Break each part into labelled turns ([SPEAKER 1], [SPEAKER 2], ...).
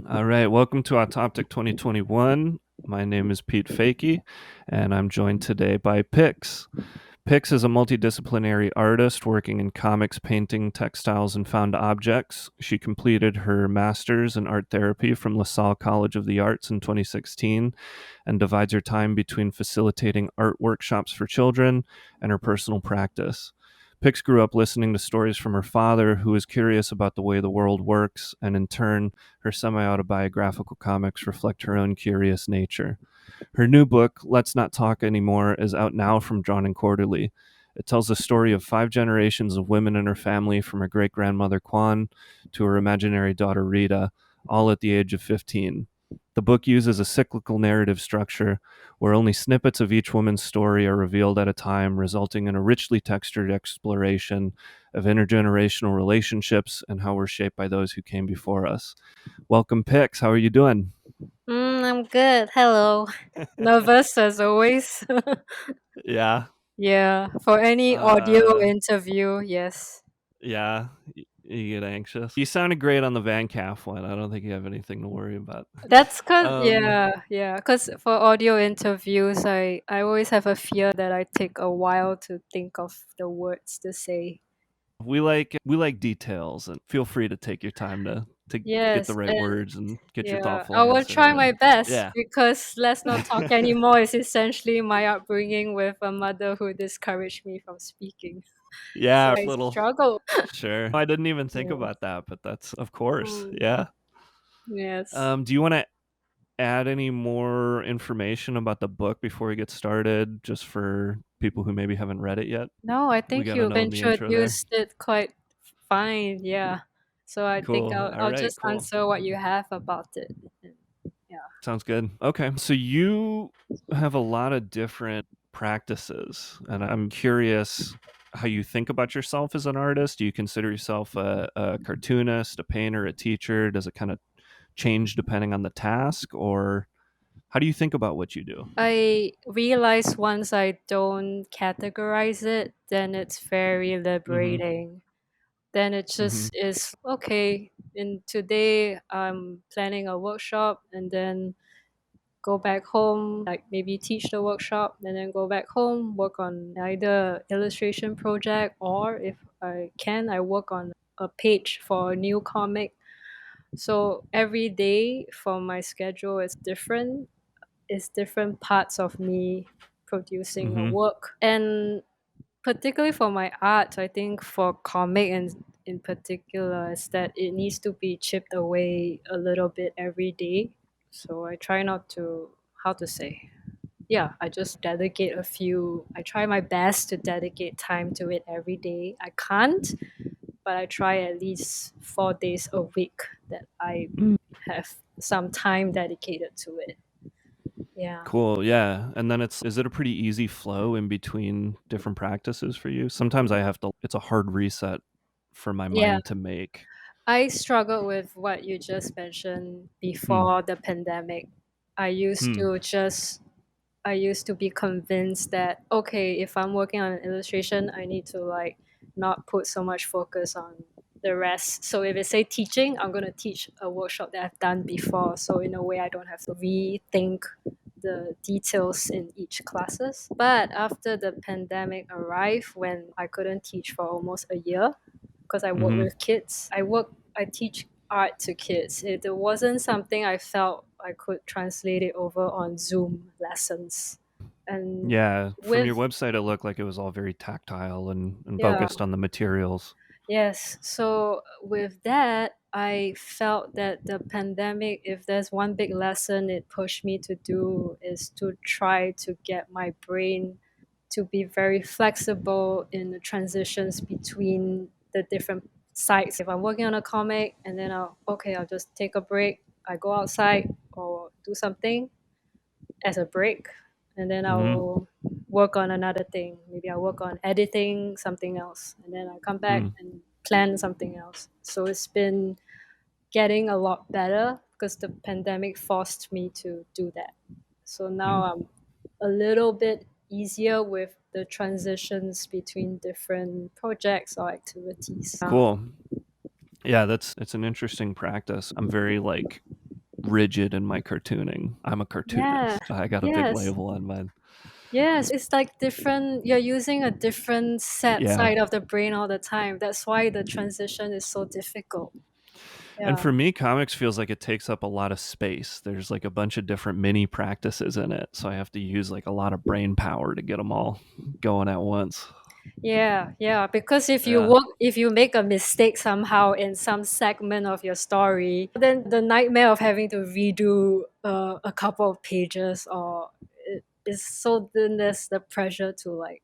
[SPEAKER 1] All right, welcome to Autoptic 2021. My name is Pete Fakey, and I'm joined today by Pix. Pix is a multidisciplinary artist working in comics, painting, textiles, and found objects. She completed her master's in art therapy from LaSalle College of the Arts in 2016 and divides her time between facilitating art workshops for children and her personal practice. Pix grew up listening to stories from her father, who was curious about the way the world works, and in turn, her semi autobiographical comics reflect her own curious nature. Her new book, Let's Not Talk Anymore, is out now from Drawn and Quarterly. It tells the story of 5 generations of women in her family, from her great grandmother Kwan to her imaginary daughter Rita, all at the age of 15. The book uses a cyclical narrative structure where only snippets of each woman's story are revealed at a time, resulting in a richly textured exploration of intergenerational relationships and how we're shaped by those who came before us. Welcome, Pix. How are you doing?
[SPEAKER 2] I'm good. Hello. Nervous as always.
[SPEAKER 1] Yeah.
[SPEAKER 2] Yeah, for any audio
[SPEAKER 1] Uh,
[SPEAKER 2] interview, yes.
[SPEAKER 1] yeah. You get anxious. You sounded great on the Van Calf one. I don't think you have anything to worry about.
[SPEAKER 2] That's cause
[SPEAKER 1] Um,
[SPEAKER 2] yeah, cause for audio interviews, I always have a fear that I take a while to think of the words to say.
[SPEAKER 1] we like details, and feel free to take your time to get the
[SPEAKER 2] Yes,
[SPEAKER 1] right
[SPEAKER 2] and
[SPEAKER 1] words and get your
[SPEAKER 2] yeah,
[SPEAKER 1] thoughtful
[SPEAKER 2] I will
[SPEAKER 1] answer.
[SPEAKER 2] try my
[SPEAKER 1] And
[SPEAKER 2] best
[SPEAKER 1] yeah,
[SPEAKER 2] because Let's Not Talk Anymore is essentially my upbringing with a mother who discouraged me from speaking. So
[SPEAKER 1] yeah,
[SPEAKER 2] I
[SPEAKER 1] little
[SPEAKER 2] struggle.
[SPEAKER 1] sure. I didn't even think
[SPEAKER 2] Yeah.
[SPEAKER 1] about that, but that's of course,
[SPEAKER 2] Mm,
[SPEAKER 1] yeah.
[SPEAKER 2] yes.
[SPEAKER 1] Do you want to add any more information about the book before we get started, just for people who maybe haven't read it yet?
[SPEAKER 2] No, I
[SPEAKER 1] We
[SPEAKER 2] think
[SPEAKER 1] got to
[SPEAKER 2] you've
[SPEAKER 1] know in the intro there.
[SPEAKER 2] introduced it quite fine, yeah. So I think
[SPEAKER 1] Cool.
[SPEAKER 2] I'll
[SPEAKER 1] All right.
[SPEAKER 2] just
[SPEAKER 1] Cool.
[SPEAKER 2] answer what you have about it. And yeah.
[SPEAKER 1] Sounds good. Okay. So you have a lot of different practices, and I'm curious how you think about yourself as an artist. Do you consider yourself a cartoonist, a painter, a teacher? Does it kind of change depending on the task, or how do you think about what you do?
[SPEAKER 2] I realize once I don't categorize it, then it's very
[SPEAKER 1] Mm-hmm.
[SPEAKER 2] liberating. Then it
[SPEAKER 1] Mm-hmm.
[SPEAKER 2] just is okay. And today I'm planning a workshop and then go back home, like maybe teach the workshop, and then go back home, work on either illustration project or if I can, I work on a page for a new comic. So every day for my schedule is different. It's different parts of me producing a
[SPEAKER 1] Mm-hmm.
[SPEAKER 2] work. And particularly for my art, I think for comic and in particular is that it needs to be chipped away a little bit every day. So I try not to, how to say, yeah, I just dedicate a few, I try my best to dedicate time to it every day. I can't, but I try at least 4 days a week that I have some time dedicated to it. Yeah.
[SPEAKER 1] Cool. Yeah. And then is it a pretty easy flow in between different practices for you? Sometimes it's a hard reset for my
[SPEAKER 2] Yeah.
[SPEAKER 1] mind to make.
[SPEAKER 2] I struggled with what you just mentioned
[SPEAKER 1] Hmm.
[SPEAKER 2] before the pandemic. I used
[SPEAKER 1] Hmm.
[SPEAKER 2] to just I used to be convinced that okay, if I'm working on an illustration, I need to like not put so much focus on the rest. So if it's say teaching, I'm gonna teach a workshop that I've done before. So in a way I don't have to rethink the details in each classes. But after the pandemic arrived when I couldn't teach for almost a year because I work
[SPEAKER 1] Mm-hmm.
[SPEAKER 2] with kids. I teach art to kids. It wasn't something I felt I could translate it over on Zoom lessons. And
[SPEAKER 1] Yeah, from your
[SPEAKER 2] with
[SPEAKER 1] website, it looked like it was all very tactile and
[SPEAKER 2] yeah,
[SPEAKER 1] focused on the materials.
[SPEAKER 2] yes. So with that, I felt that the pandemic, if there's one big lesson it pushed me to do, is to try to get my brain to be very flexible in the transitions between the different sites. If I'm working on a comic and then I'll just take a break, I go outside or do something as a break, and then
[SPEAKER 1] Mm-hmm.
[SPEAKER 2] I'll work on another thing. Maybe I'll work on editing something else, and then I come back
[SPEAKER 1] Hmm.
[SPEAKER 2] and plan something else. So it's been getting a lot better because the pandemic forced me to do that. So now I'm a little bit easier with the transitions between different projects or activities.
[SPEAKER 1] Cool. Yeah, that's it's an interesting practice. I'm very like rigid in my cartooning. I'm a
[SPEAKER 2] Yeah.
[SPEAKER 1] cartoonist. I got a big
[SPEAKER 2] Yes.
[SPEAKER 1] label on mine.
[SPEAKER 2] Yes, it's like different. You're using a different set
[SPEAKER 1] Yeah.
[SPEAKER 2] side of the brain all the time. That's why the transition is so difficult.
[SPEAKER 1] And
[SPEAKER 2] Yeah.
[SPEAKER 1] for me, comics feels like it takes up a lot of space. There's like a bunch of different mini practices in it. So I have to use like a lot of brain power to get them all going at once.
[SPEAKER 2] Yeah, yeah. Because
[SPEAKER 1] Yeah.
[SPEAKER 2] if you make a mistake somehow in some segment of your story, then the nightmare of having to redo a couple of pages, or it is so then there's the pressure to like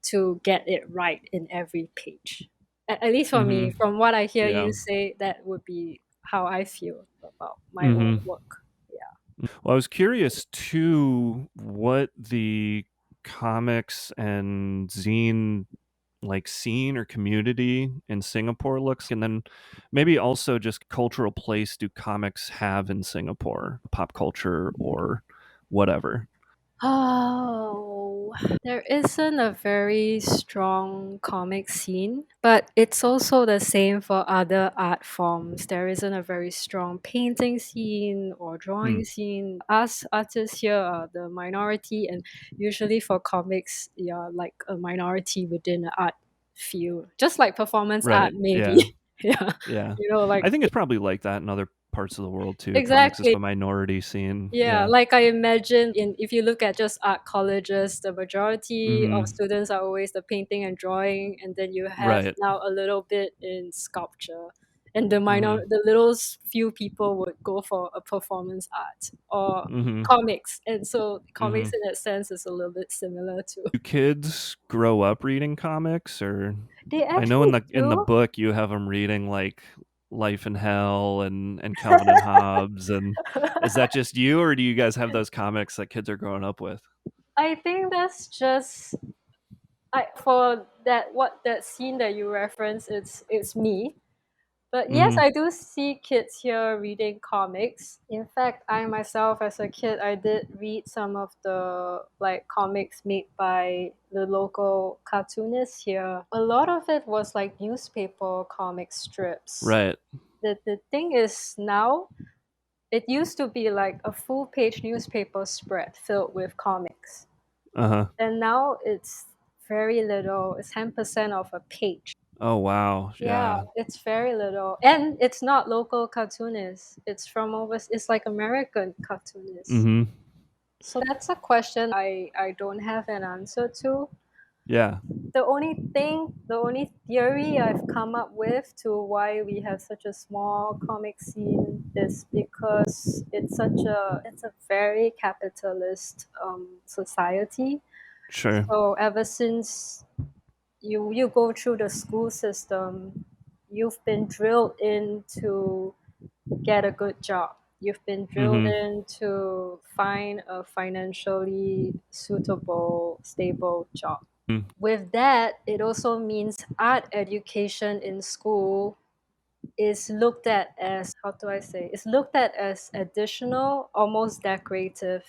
[SPEAKER 2] to get it right in every page. At least for me,
[SPEAKER 1] Mhm.
[SPEAKER 2] from what I hear
[SPEAKER 1] Yeah.
[SPEAKER 2] you say, that would be how I feel about my own
[SPEAKER 1] Mhm.
[SPEAKER 2] work. Yeah.
[SPEAKER 1] Well, I was curious too what the comics and zine like scene or community in Singapore looks, and then maybe also just cultural place do comics have in Singapore, pop culture or whatever.
[SPEAKER 2] Oh, there isn't a very strong comic scene, but it's also the same for other art forms. There isn't a very strong painting scene or
[SPEAKER 1] Hmm.
[SPEAKER 2] drawing scene. Us artists here are the minority, and usually for comics, you're like a minority within the art field, just like performance art,
[SPEAKER 1] Right.
[SPEAKER 2] maybe.
[SPEAKER 1] Yeah.
[SPEAKER 2] Yeah,
[SPEAKER 1] Yeah.
[SPEAKER 2] like
[SPEAKER 1] I think it's probably like that in other parts of the world too. Comics is
[SPEAKER 2] exactly.
[SPEAKER 1] a minority scene.
[SPEAKER 2] Yeah,
[SPEAKER 1] Yeah.
[SPEAKER 2] like I imagine in if you look at just art colleges, the majority of
[SPEAKER 1] Mhm.
[SPEAKER 2] students are always the painting and drawing, and then you have
[SPEAKER 1] Right.
[SPEAKER 2] now a little bit in sculpture. And
[SPEAKER 1] Mhm.
[SPEAKER 2] the little few people would go for a performance art or
[SPEAKER 1] Mhm.
[SPEAKER 2] comics. And so comics
[SPEAKER 1] Mhm.
[SPEAKER 2] in that sense is a little bit similar to
[SPEAKER 1] Do kids grow up reading comics, or
[SPEAKER 2] they
[SPEAKER 1] I know in
[SPEAKER 2] actually
[SPEAKER 1] the
[SPEAKER 2] do.
[SPEAKER 1] book you have them reading like Life in Hell and Calvin and Hobbes, and is that just you, or do you guys have those comics that kids are growing up with?
[SPEAKER 2] I think that's just for that scene that you reference, it's me. But yes,
[SPEAKER 1] Mhm.
[SPEAKER 2] I do see kids here reading comics. In fact, I myself as a kid, I did read some of the like comics made by the local cartoonists here. A lot of it was like newspaper comic strips.
[SPEAKER 1] Right.
[SPEAKER 2] The thing is now it used to be like a full page newspaper spread filled with comics.
[SPEAKER 1] Uh-huh.
[SPEAKER 2] And now it's very little. It's 10% of a page.
[SPEAKER 1] Oh wow.
[SPEAKER 2] Yeah,
[SPEAKER 1] Yeah.
[SPEAKER 2] it's very little. And it's not local cartoonists. It's from it's like American cartoonists.
[SPEAKER 1] Mhm.
[SPEAKER 2] So that's a question I don't have an answer to.
[SPEAKER 1] Yeah.
[SPEAKER 2] The only theory I've come up with to why we have such a small comic scene is because it's a very capitalist society.
[SPEAKER 1] Sure.
[SPEAKER 2] So ever since you go through the school system, you've been drilled in to get a good job. You've been drilled
[SPEAKER 1] Mhm.
[SPEAKER 2] in to find a financially suitable, stable job.
[SPEAKER 1] Mm.
[SPEAKER 2] With that, it also means art education in school is looked at as, how do I say, it's looked at as additional, almost decorative.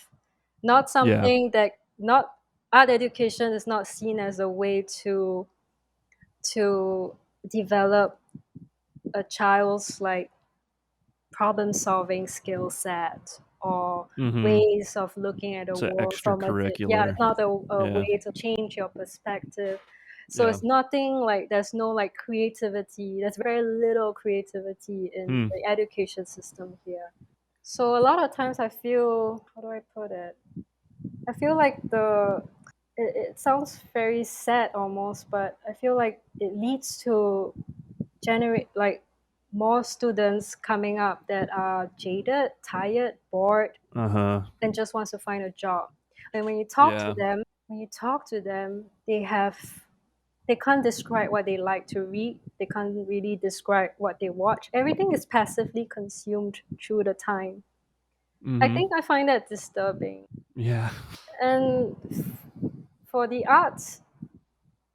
[SPEAKER 2] Not
[SPEAKER 1] Yeah.
[SPEAKER 2] something that not art education is not seen as a way to develop a child's like problem solving skill set or
[SPEAKER 1] Mhm.
[SPEAKER 2] ways of looking at the
[SPEAKER 1] So
[SPEAKER 2] world from yeah,
[SPEAKER 1] extracurricular.
[SPEAKER 2] it's not a
[SPEAKER 1] Yeah.
[SPEAKER 2] way to change your perspective. So
[SPEAKER 1] Yeah.
[SPEAKER 2] it's nothing like there's no like creativity, there's very little creativity in
[SPEAKER 1] Hmm.
[SPEAKER 2] the education system here. So a lot of times I feel, how do I put it, I feel like it sounds very sad almost, but I feel like it leads to generate like more students coming up that are jaded, tired, bored,
[SPEAKER 1] Uh-huh.
[SPEAKER 2] and just wants to find a job. And
[SPEAKER 1] Yeah.
[SPEAKER 2] when you talk to them, they can't describe what they like to read. They can't really describe what they watch. Everything is passively consumed through the time. I
[SPEAKER 1] Mhm.
[SPEAKER 2] think I find that disturbing.
[SPEAKER 1] Yeah.
[SPEAKER 2] And for the arts,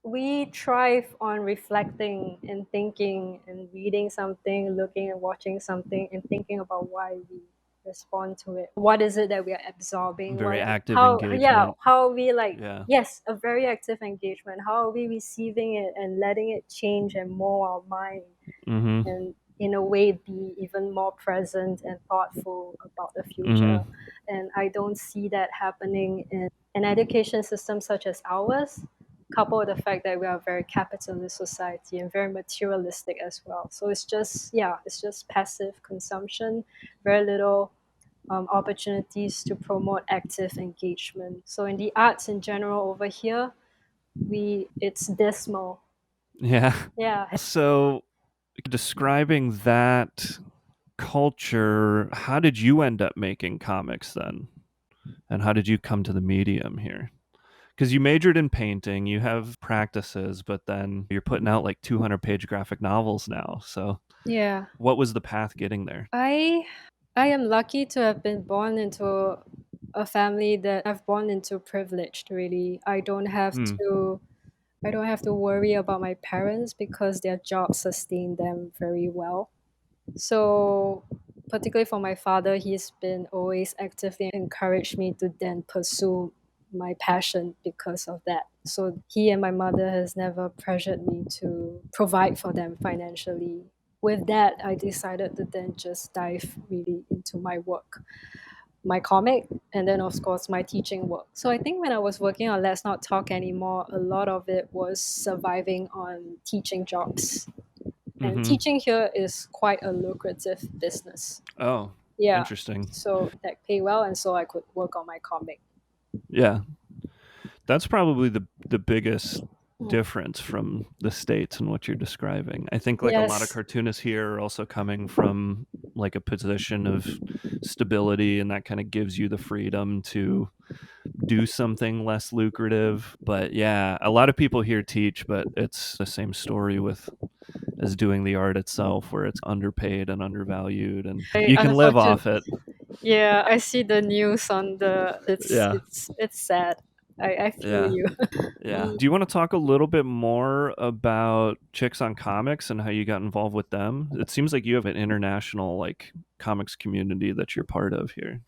[SPEAKER 2] we thrive on reflecting and thinking and reading something, looking and watching something, and thinking about why we respond to it. What is it that we are absorbing?
[SPEAKER 1] Very active
[SPEAKER 2] How, yeah,
[SPEAKER 1] engagement.
[SPEAKER 2] how are we like,
[SPEAKER 1] Yeah.
[SPEAKER 2] yes, a very active engagement. How are we receiving it and letting it change and mold our mind?
[SPEAKER 1] Mhm.
[SPEAKER 2] And in a way be even more present and thoughtful about the future.
[SPEAKER 1] Hmm.
[SPEAKER 2] And I don't see that happening in an education system such as ours, coupled with the fact that we are a very capitalist society and very materialistic as well. So it's just, yeah, it's just passive consumption, very little opportunities to promote active engagement. So in the arts in general over here, it's dismal.
[SPEAKER 1] Yeah.
[SPEAKER 2] Yeah.
[SPEAKER 1] So, describing that culture, how did you end up making comics then? And how did you come to the medium here? Because you majored in painting, you have practices, but then you're putting out like 200-page graphic novels now. So,
[SPEAKER 2] Yeah.
[SPEAKER 1] what was the path getting there?
[SPEAKER 2] I am lucky to have been born into a family that I've born into privileged really.
[SPEAKER 1] Hmm.
[SPEAKER 2] I don't have to worry about my parents because their jobs sustain them very well. So, particularly for my father, he's been always actively encouraged me to then pursue my passion because of that. So, he and my mother has never pressured me to provide for them financially. With that, I decided to then just dive really into my work, my comic, and then, of course, my teaching work. So, I think when I was working on Let's Not Talk Anymore, a lot of it was surviving on teaching jobs, and
[SPEAKER 1] Mm-hmm.
[SPEAKER 2] teaching here is quite a lucrative business.
[SPEAKER 1] Oh,
[SPEAKER 2] Yeah.
[SPEAKER 1] interesting.
[SPEAKER 2] So that pay well, and so I could work on my comic.
[SPEAKER 1] Yeah, that's probably the biggest
[SPEAKER 2] Mm.
[SPEAKER 1] difference from the states and what you're describing. I think like a lot of
[SPEAKER 2] Yes.
[SPEAKER 1] cartoonists here are also coming from like a position of stability, and that kind of gives you the freedom to do something less lucrative. But yeah, a lot of people here teach, but it's the same story with as doing the art itself, where it's underpaid and undervalued, and
[SPEAKER 2] I
[SPEAKER 1] you can live
[SPEAKER 2] unfortunately,
[SPEAKER 1] off it.
[SPEAKER 2] yeah, I see the news on the.
[SPEAKER 1] Yeah,
[SPEAKER 2] It's sad. I feel
[SPEAKER 1] yeah.
[SPEAKER 2] you.
[SPEAKER 1] Yeah.
[SPEAKER 2] Mm.
[SPEAKER 1] Do you want to talk a little bit more about Chicks on Comics and how you got involved with them? It seems like you have an international like comics community that you're part of here.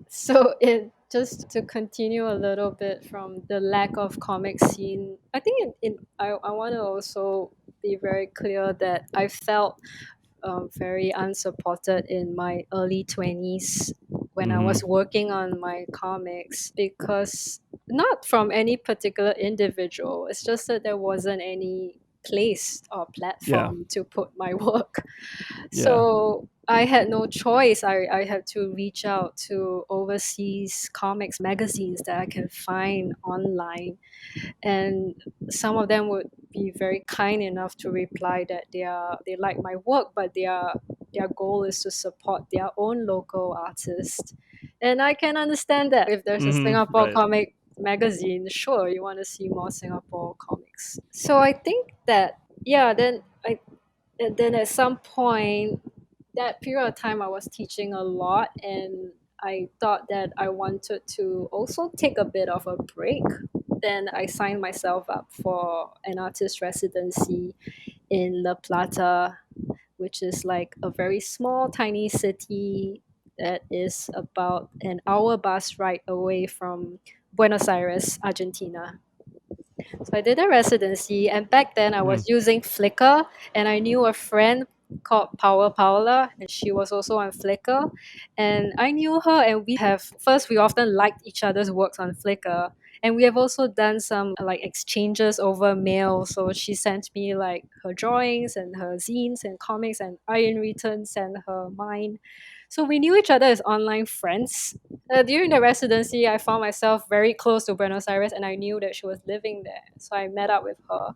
[SPEAKER 2] So it just to continue a little bit from the lack of comic scene. I think I want to also be very clear that I felt very unsupported in my early 20s when I
[SPEAKER 1] Mm-hmm.
[SPEAKER 2] was working on my comics, because not from any particular individual, it's just that there wasn't any place or
[SPEAKER 1] Yeah.
[SPEAKER 2] platform to put my work.
[SPEAKER 1] Yeah.
[SPEAKER 2] So I had no choice. I had to reach out to overseas comics magazines that I can find online, and some of them would be very kind enough to reply that they like my work, but their goal is to support their own local artists. And I can understand that. If there's a
[SPEAKER 1] Mm-hmm.
[SPEAKER 2] Singapore
[SPEAKER 1] Right.
[SPEAKER 2] comic magazine, sure, you want to see more Singapore comics. So I think that, yeah, and then at some point, that period of time I was teaching a lot, and I thought that I wanted to also take a bit of a break. Then I signed myself up for an artist residency in La Plata, which is like a very small, tiny city that is about an hour bus ride away from Buenos Aires, Argentina. So I did a residency, and back then I
[SPEAKER 1] Mm.
[SPEAKER 2] was using Flickr, and I knew a friend called Power Paula, and she was also on Flickr. And I knew her, and we often liked each other's works on Flickr. And we have also done some like exchanges over mail. So she sent me like her drawings and her zines and comics, and I in return sent her mine. So we knew each other as online friends. During the residency, I found myself very close to Buenos Aires, and I knew that she was living there. So I met up with her,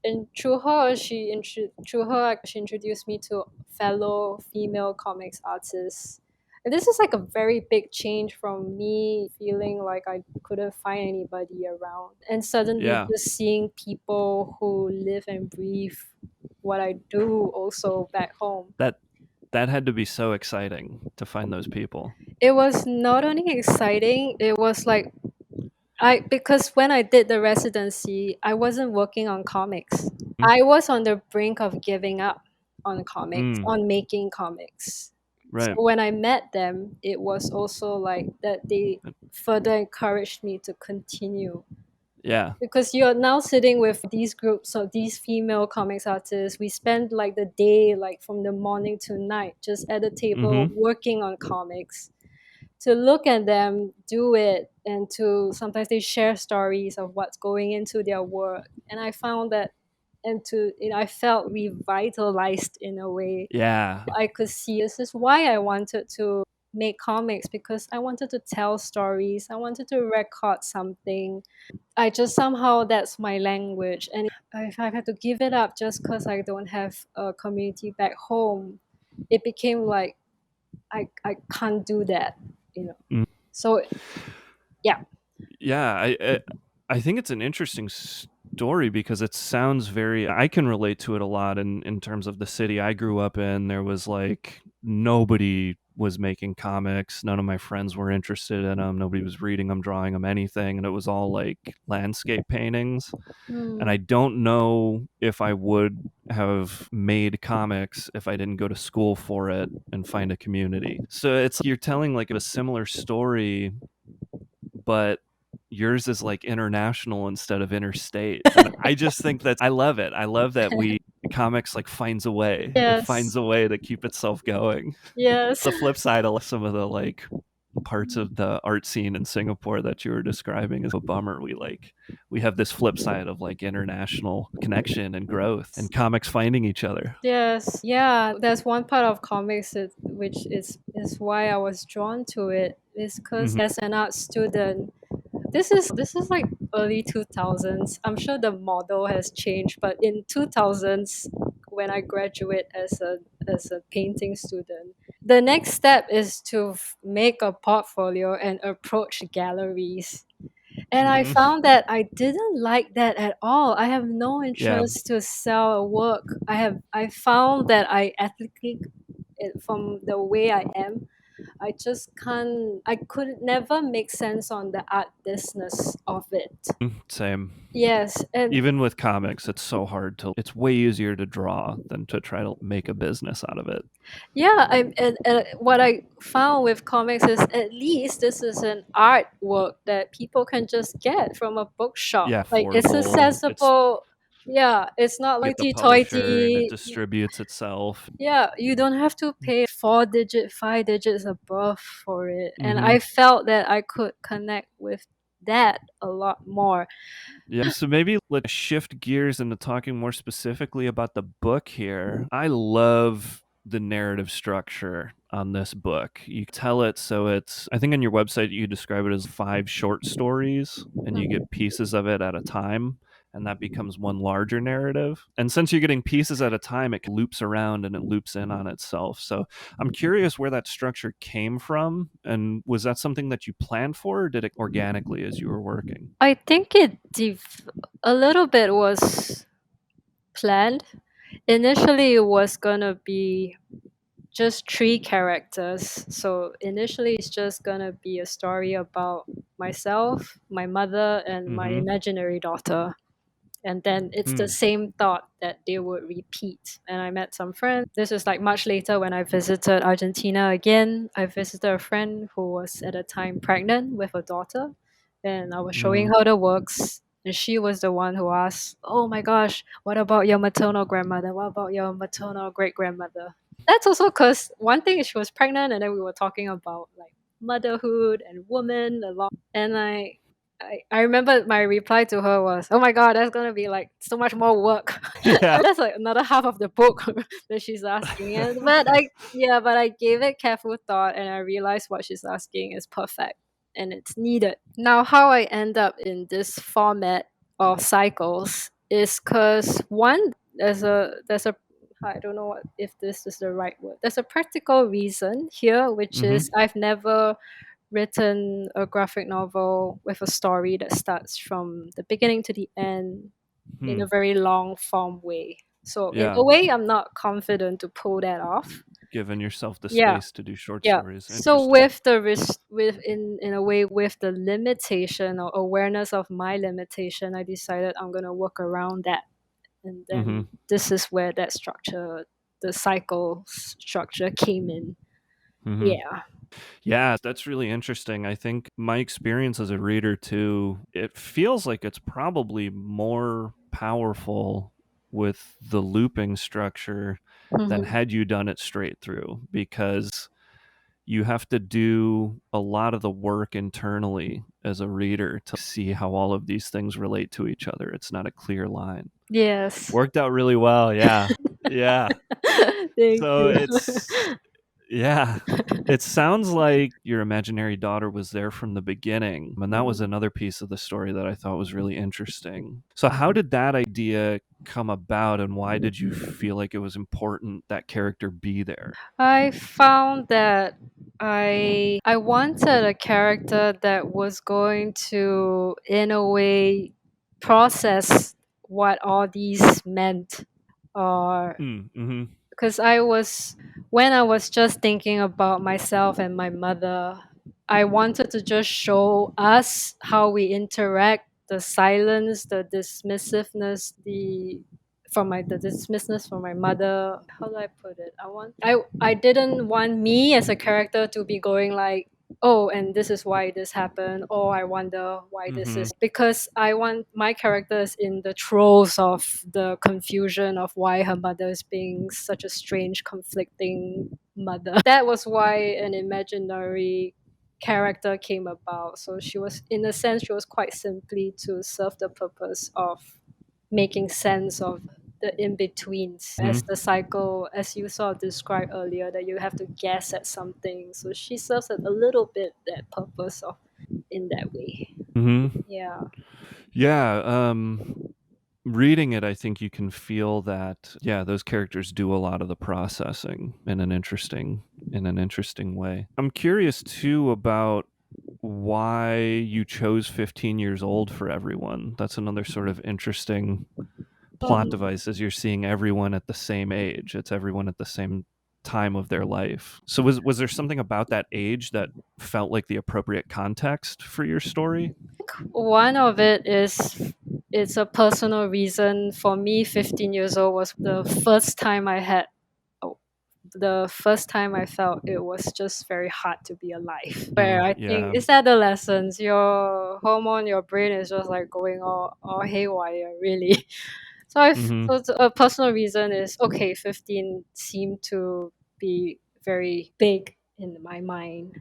[SPEAKER 2] and through her she introduced me to fellow female comics artists. And this is like a very big change from me feeling like I couldn't find anybody around, and suddenly
[SPEAKER 1] Yeah.
[SPEAKER 2] just seeing people who live and breathe what I do also back home.
[SPEAKER 1] That that had to be so exciting to find those people.
[SPEAKER 2] It was not only exciting, it was like because when I did the residency, I wasn't working on comics.
[SPEAKER 1] Mm.
[SPEAKER 2] I was on the brink of giving up on comics,
[SPEAKER 1] Mm.
[SPEAKER 2] on making comics. So
[SPEAKER 1] Right.
[SPEAKER 2] when I met them, it was also like that they further encouraged me to continue.
[SPEAKER 1] Yeah.
[SPEAKER 2] because you're now sitting with these groups of these female comics artists. We spend like the day, like from the morning to night, just at the table
[SPEAKER 1] Mhm.
[SPEAKER 2] working on comics. To look at them do it, and to sometimes they share stories of what's going into their work, and I found that, and to I felt revitalized in a way.
[SPEAKER 1] Yeah.
[SPEAKER 2] I could see this is why I wanted to make comics, because I wanted to tell stories, I wanted to record something. I just somehow, that's my language, and if I had to give it up just because I don't have a community back home, it became like I can't do that, you know.
[SPEAKER 1] Mm.
[SPEAKER 2] So yeah.
[SPEAKER 1] Yeah, I think it's an interesting story because it sounds very I can relate to it a lot in terms of the city I grew up in. There was like nobody was making comics. None of my friends were interested in them. Nobody was reading them, drawing them, anything, and it was all like landscape paintings. And
[SPEAKER 2] Mm.
[SPEAKER 1] I don't know if I would have made comics if I didn't go to school for it and find a community. So it's you're telling like a similar story, but yours is like international instead of interstate. And I just think I love it. I love that comics like finds a way. It
[SPEAKER 2] Yes.
[SPEAKER 1] finds a way to keep itself going.
[SPEAKER 2] Yes.
[SPEAKER 1] The flip side of some of the like parts of the art scene in Singapore that you were describing is a bummer. We have this flip side of like international connection and growth and comics finding each other.
[SPEAKER 2] Yes. Yeah. There's one part of comics which is why I was drawn to it. Is because
[SPEAKER 1] Mhm.
[SPEAKER 2] as an art student, this is like early 2000s. I'm sure the model has changed, but in 2000s, when I graduate as a painting student, the next step is to make a portfolio and approach galleries. And I
[SPEAKER 1] Mhm.
[SPEAKER 2] found that I didn't like that at all. I have no
[SPEAKER 1] Yeah.
[SPEAKER 2] interest to sell a work. I found that I ethically, from the way I am, I just can't, I could never make sense on the art business of it.
[SPEAKER 1] Same.
[SPEAKER 2] Yes, and
[SPEAKER 1] Even with comics, it's so hard to it's way easier to draw than to try to make a business out of it.
[SPEAKER 2] yeah, and what I found with comics is at least this is an artwork that people can just get from a bookshop.
[SPEAKER 1] Yeah,
[SPEAKER 2] Like it's
[SPEAKER 1] affordable. It's
[SPEAKER 2] accessible. Yeah, it's not
[SPEAKER 1] you
[SPEAKER 2] like
[SPEAKER 1] get the publisher and it
[SPEAKER 2] toity.
[SPEAKER 1] distributes itself.
[SPEAKER 2] Yeah, you don't have to pay 4 digit, 5 digits above for it. And
[SPEAKER 1] Mhm.
[SPEAKER 2] I felt that I could connect with that a lot more.
[SPEAKER 1] Yeah, so maybe let's shift gears into talking more specifically about the book here. I love the narrative structure on this book. You tell it so it's, I think on your website you describe it as 5 short stories and you get pieces of it at a time. And that becomes one larger narrative. And since you're getting pieces at a time, it loops around and it loops in on itself. So I'm curious where that structure came from. And was that something that you planned for, or did it organically as you were working?
[SPEAKER 2] I think a little bit was planned. Initially, it was gonna be just 3 characters. So initially, it's just gonna be a story about myself, my mother, and my
[SPEAKER 1] Mm-hmm.
[SPEAKER 2] imaginary daughter. And then it's the
[SPEAKER 1] Hmm.
[SPEAKER 2] same thought that they would repeat. And I met some friends. This is like much later when I visited Argentina again. I visited a friend who was at the time pregnant with a daughter, and I was showing
[SPEAKER 1] Mm-hmm.
[SPEAKER 2] her the works. And she was the one who asked, "Oh my gosh, what about your maternal grandmother? What about your maternal great grandmother?" That's also because one thing is she was pregnant, and then we were talking about like motherhood and women a lot. And I remember my reply to her was, "Oh my god, that's gonna be like so much more work."
[SPEAKER 1] Yeah.
[SPEAKER 2] That's like another half of the book that she's asking. And but I gave it careful thought, and I realized what she's asking is perfect and it's needed. Now, how I end up in this format of cycles is because one, there's a I don't know if this is the right word. There's a practical reason here, which
[SPEAKER 1] Mm-hmm.
[SPEAKER 2] is I've never written a graphic novel with a story that starts from the beginning to the end in
[SPEAKER 1] Hmm.
[SPEAKER 2] a very long form way. So in
[SPEAKER 1] Yeah.
[SPEAKER 2] a way, I'm not confident to pull that off.
[SPEAKER 1] Giving yourself the
[SPEAKER 2] Yeah,
[SPEAKER 1] space to do short
[SPEAKER 2] yeah.
[SPEAKER 1] stories.
[SPEAKER 2] So
[SPEAKER 1] Interesting.
[SPEAKER 2] with the with in a way with the limitation or awareness of my limitation, I decided I'm gonna work around that, and
[SPEAKER 1] Mm-hmm.
[SPEAKER 2] then this is where that structure, the cycle structure, came in.
[SPEAKER 1] Mm-hmm.
[SPEAKER 2] Yeah.
[SPEAKER 1] Yeah, that's really interesting. I think my experience as a reader too, it feels like it's probably more powerful with the looping structure than
[SPEAKER 2] Mhm.
[SPEAKER 1] had you done it straight through, because you have to do a lot of the work internally as a reader to see how all of these things relate to each other. It's not a clear line.
[SPEAKER 2] Yes.
[SPEAKER 1] Worked out really well. Yeah. Yeah.
[SPEAKER 2] Thank
[SPEAKER 1] So
[SPEAKER 2] you.
[SPEAKER 1] yeah. It sounds like your imaginary daughter was there from the beginning. And that was
[SPEAKER 2] Mhm.
[SPEAKER 1] another piece of the story that I thought was really interesting. So, how did that idea come about, and why did you feel like it was important that character be there?
[SPEAKER 2] I found that I wanted a character that was going to, in a way, process what all these meant, or
[SPEAKER 1] Mm-hmm.
[SPEAKER 2] because when I was just thinking about myself and my mother, I wanted to just show us how we interact, the silence, the dismissiveness, the dismissiveness from my mother. How do I put it? I didn't want me as a character to be going like, oh, and this is why this happened, or I wonder why this
[SPEAKER 1] Mm-hmm.
[SPEAKER 2] is, because I want my characters in the throes of the confusion of why her mother is being such a strange, conflicting mother. That was why an imaginary character came about. So she was, in a sense, she was quite simply to serve the purpose of making sense of the in betweens, as the cycle, as you sort of described earlier, that you have to guess at something. So she serves a little bit that purpose of in that way.
[SPEAKER 1] Mm-hmm.
[SPEAKER 2] Yeah.
[SPEAKER 1] Yeah. Reading it, I think you can feel that, yeah, those characters do a lot of the processing in an interesting way. I'm curious too about why you chose 15 years old for everyone. That's another sort of interesting plot
[SPEAKER 2] Um,
[SPEAKER 1] device, as you're seeing everyone at the same age. It's everyone at the same time of their life. So was there something about that age that felt like the appropriate context for your story?
[SPEAKER 2] one of it is, it's a personal reason for me. 15 years old was the first time I had oh, the first time I felt it was just very hard to be alive. Where I think
[SPEAKER 1] Yeah.
[SPEAKER 2] it's adolescence, your hormone, your brain is just like going all haywire, really.
[SPEAKER 1] Mhm.
[SPEAKER 2] So a personal reason is, okay, 15 seemed to be very big in my mind.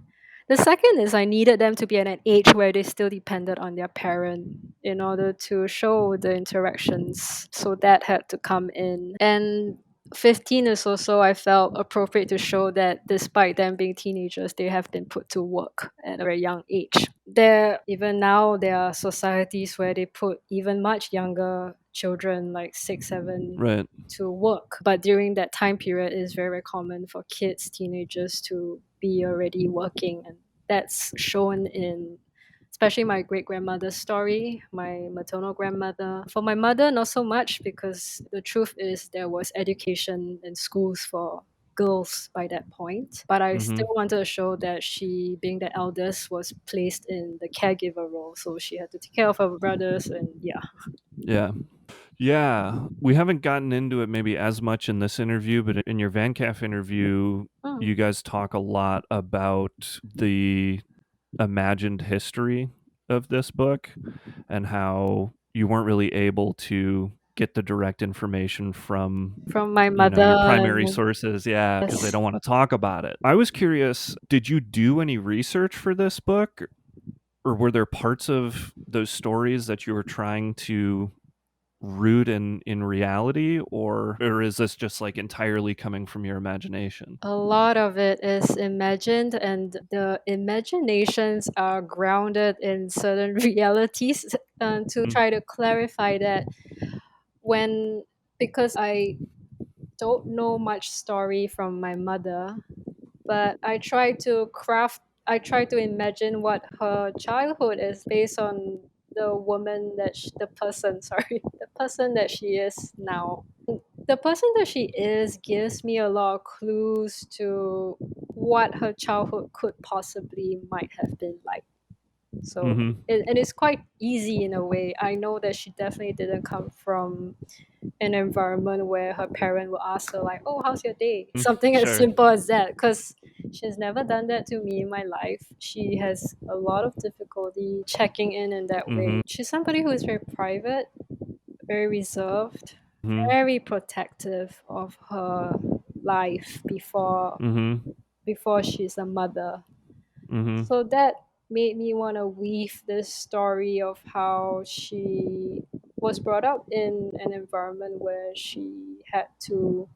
[SPEAKER 2] The second is I needed them to be at an age where they still depended on their parent in order to show the interactions. So that had to come in. And 15 is also, I felt, appropriate to show that despite them being teenagers, they have been put to work at a very young age. Even now, there are societies where they put even much younger children, like 6, 7,
[SPEAKER 1] Right.
[SPEAKER 2] to work. But during that time period, it's very, very common for kids, teenagers to be already working. And that's shown in, especially my great grandmother's story, my maternal grandmother. For my mother, not so much, because the truth is there was education in schools for girls by that point. But I still
[SPEAKER 1] Mhm.
[SPEAKER 2] wanted to show that she, being the eldest, was placed in the caregiver role. So she had to take care of her brothers, and yeah.
[SPEAKER 1] Yeah. Yeah, we haven't gotten into it maybe as much in this interview, but in your VanCaf interview,
[SPEAKER 2] Mm.
[SPEAKER 1] you guys talk a lot about the imagined history of this book and how you weren't really able to get the direct information from,
[SPEAKER 2] From my
[SPEAKER 1] you know,
[SPEAKER 2] mother
[SPEAKER 1] your primary
[SPEAKER 2] and
[SPEAKER 1] sources, yeah, because they
[SPEAKER 2] yes.
[SPEAKER 1] don't want to talk about it. I was curious, did you do any research for this book, or were there parts of those stories that you were trying to root in reality, or is this just like entirely coming from your imagination?
[SPEAKER 2] A lot of it is imagined, and the imaginations are grounded in certain realities. To
[SPEAKER 1] Mm,
[SPEAKER 2] try to clarify that, when because I don't know much story from my mother, but I try to imagine what her childhood is based on the person, sorry, the person that she is now. The person that she is gives me a lot of clues to what her childhood could possibly might have been like. So
[SPEAKER 1] mhm,
[SPEAKER 2] and it's quite easy in a way. I know that she definitely didn't come from an environment where her parent will ask her like, "Oh, how's your day?"
[SPEAKER 1] mm,
[SPEAKER 2] Something as
[SPEAKER 1] sure.
[SPEAKER 2] simple as that. Because She's never done that to me in my life. She has a lot of difficulty checking in that
[SPEAKER 1] Mhm.
[SPEAKER 2] way. She's somebody who is very private, very reserved,
[SPEAKER 1] Mhm.
[SPEAKER 2] very protective of her life
[SPEAKER 1] Mhm.
[SPEAKER 2] before she's a mother.
[SPEAKER 1] Mhm.
[SPEAKER 2] So that made me want to weave this story of how she was brought up in an environment where she had to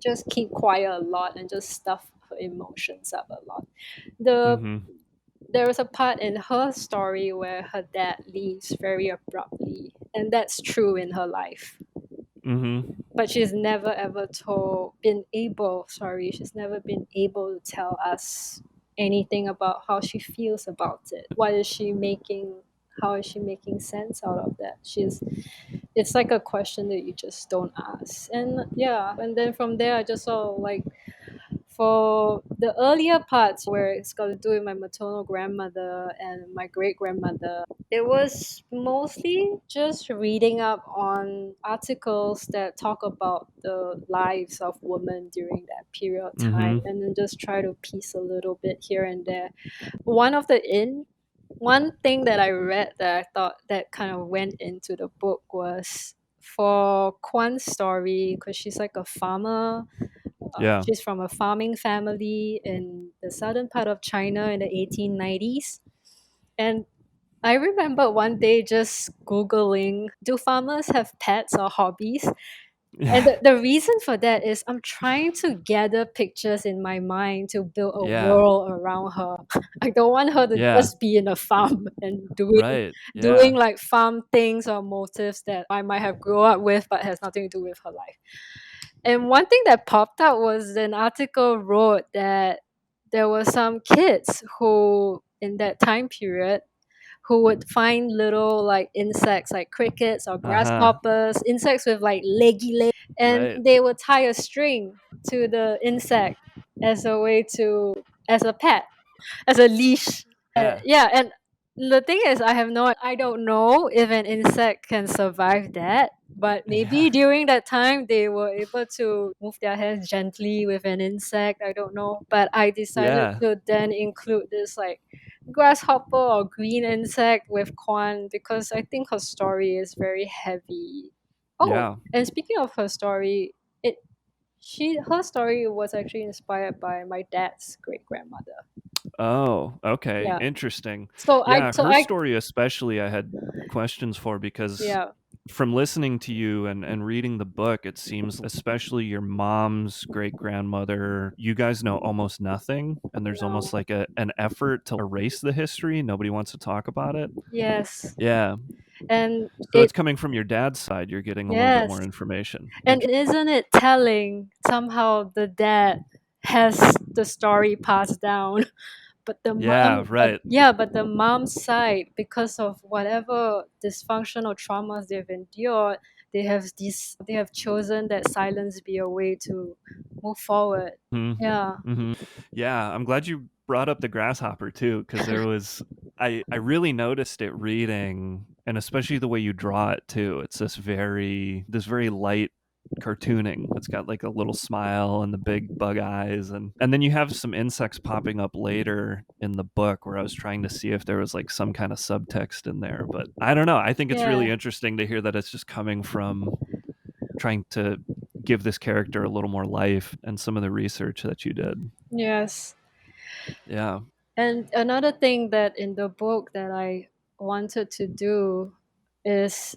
[SPEAKER 2] just keep quiet a lot and just stuff her emotions up a lot. The
[SPEAKER 1] Mhm.
[SPEAKER 2] there was a part in her story where her dad leaves very abruptly, and that's true in her life.
[SPEAKER 1] Mhm.
[SPEAKER 2] But she's never ever she's never been able to tell us anything about how she feels about it. How is she making sense out of that? It's like a question that you just don't ask. And yeah, and then from there I just saw like for the earlier parts where it's got to do with my maternal grandmother and my great grandmother, it was mostly just reading up on articles that talk about the lives of women during that period of time,
[SPEAKER 1] Mhm.
[SPEAKER 2] and then just try to piece a little bit here and there. One thing that I read that I thought that kind of went into the book was for Kwan's story, because she's like a farmer.
[SPEAKER 1] Yeah.
[SPEAKER 2] She's from a farming family in the southern part of China in the 1890s. And I remember one day just Googling, do farmers have pets or hobbies? And the reason for that is I'm trying to gather pictures in my mind to build a
[SPEAKER 1] Yeah.
[SPEAKER 2] world around her. I don't want her to
[SPEAKER 1] Yeah.
[SPEAKER 2] just be in a farm and
[SPEAKER 1] Right.
[SPEAKER 2] doing
[SPEAKER 1] Yeah.
[SPEAKER 2] like farm things or motives that I might have grown up with but has nothing to do with her life. And one thing that popped up was an article wrote that there were some kids who in that time period who would find little like insects like crickets or
[SPEAKER 1] Uh-huh.
[SPEAKER 2] grasshoppers, insects with like leggy legs, and
[SPEAKER 1] Right.
[SPEAKER 2] they would tie a string to the insect as a way to as a pet, as a leash.
[SPEAKER 1] Yeah.
[SPEAKER 2] Yeah, and the thing is, I don't know if an insect can survive that. But
[SPEAKER 1] Yeah.
[SPEAKER 2] maybe during that time they were able to move their hands gently with an insect. I don't know. But I decided
[SPEAKER 1] Yeah.
[SPEAKER 2] to then include this like grasshopper or green insect with Kwan because I think her story is very heavy. Oh,
[SPEAKER 1] Yeah.
[SPEAKER 2] and speaking of her story, it she her story was actually inspired by my dad's great grandmother.
[SPEAKER 1] Oh, okay.
[SPEAKER 2] Yeah.
[SPEAKER 1] Interesting.
[SPEAKER 2] So I
[SPEAKER 1] Yeah,
[SPEAKER 2] so
[SPEAKER 1] her
[SPEAKER 2] I
[SPEAKER 1] story especially I had questions for because
[SPEAKER 2] yeah.
[SPEAKER 1] from listening to you and reading the book, it seems especially your mom's great grandmother, you guys know almost nothing, and there's
[SPEAKER 2] No.
[SPEAKER 1] almost like an effort to erase the history. Nobody wants to talk about it.
[SPEAKER 2] Yes.
[SPEAKER 1] Yeah.
[SPEAKER 2] And
[SPEAKER 1] So it's
[SPEAKER 2] it
[SPEAKER 1] coming from your dad's side. You're getting a little bit
[SPEAKER 2] yes.
[SPEAKER 1] more information.
[SPEAKER 2] And isn't it telling somehow the dad has the story passed down, but
[SPEAKER 1] Yeah, right.
[SPEAKER 2] the mom's side, because of whatever dysfunction or traumas they've endured, they have chosen that silence be a way to move forward. Yeah.
[SPEAKER 1] Mm-hmm. Yeah, I'm glad you brought up the grasshopper too, because I really noticed it reading, and especially the way you draw it too. It's this very light cartooning. It's got like a little smile and the big bug eyes, and then you have some insects popping up later in the book where I was trying to see if there was like some kind of subtext in there, but I don't know. I think it's
[SPEAKER 2] Yeah.
[SPEAKER 1] really interesting to hear that it's just coming from trying to give this character a little more life and some of the research that you did.
[SPEAKER 2] Yes.
[SPEAKER 1] Yeah.
[SPEAKER 2] And another thing that in the book that I wanted to do is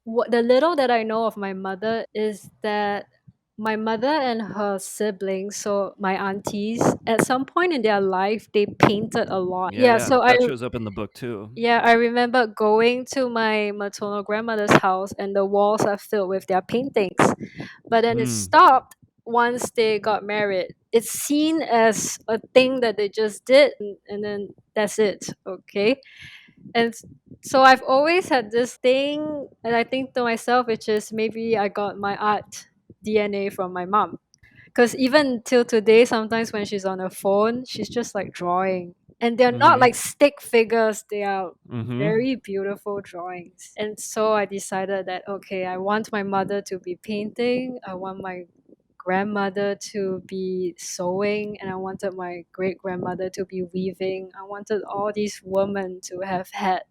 [SPEAKER 2] what the little that I know of my mother is that my mother and her siblings, so my aunties, at some point in their life, they painted a lot.
[SPEAKER 1] Yeah,
[SPEAKER 2] Yeah,
[SPEAKER 1] yeah.
[SPEAKER 2] so
[SPEAKER 1] That shows up in the book too.
[SPEAKER 2] I remember going to my maternal grandmother's house and the walls are filled with their paintings. But then it
[SPEAKER 1] Mm.
[SPEAKER 2] stopped once they got married. It's seen as a thing that they just did and then that's it, okay? And so I've always had this thing, and I think to myself, which is maybe I got my art DNA from my mom. Because even till today, sometimes when she's on her phone, she's just like drawing. And they're not
[SPEAKER 1] Mhm.
[SPEAKER 2] like stick figures, they are
[SPEAKER 1] Mhm.
[SPEAKER 2] very beautiful drawings. And so I decided that, okay, I want my mother to be painting, I want my grandmother to be sewing, and I wanted my great grandmother to be weaving. I wanted all these women to have had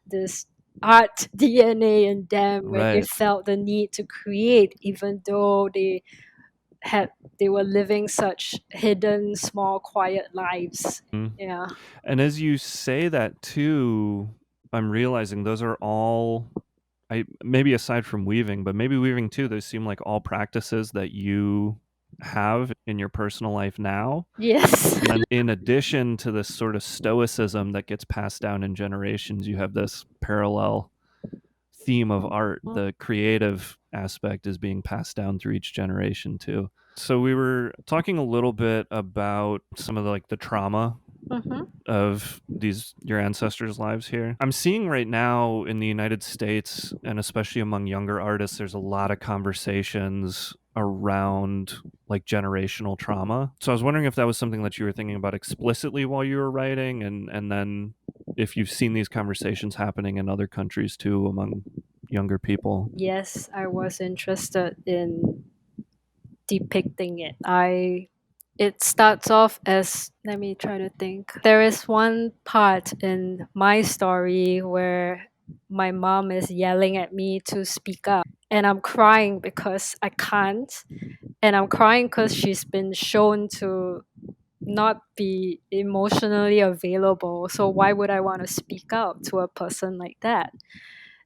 [SPEAKER 2] this art DNA in them where they
[SPEAKER 1] Right.
[SPEAKER 2] felt the need to create, even though had they were living such hidden, small, quiet lives.
[SPEAKER 1] Mm.
[SPEAKER 2] Yeah.
[SPEAKER 1] And as you say that too, I'm realizing those are all I maybe aside from weaving, but maybe weaving too, those seem like all practices that you have in your personal life now.
[SPEAKER 2] Yes.
[SPEAKER 1] And then in addition to this sort of stoicism that gets passed down in generations, you have this parallel theme of art. The creative aspect is being passed down through each generation too. So we were talking a little bit about some of the trauma
[SPEAKER 2] Mm-hmm.
[SPEAKER 1] of these your ancestors' lives here. I'm seeing right now in the United States, and especially among younger artists, there's a lot of conversations around like generational trauma. So I was wondering if that was something that you were thinking about explicitly while you were writing, and then if you've seen these conversations happening in other countries too among younger people.
[SPEAKER 2] Yes, I was interested in depicting it. It starts off as, let me try to think. There is one part in my story where my mom is yelling at me to speak up, and I'm crying because I can't, and I'm crying because she's been shown to not be emotionally available. So why would I want to speak out to a person like that?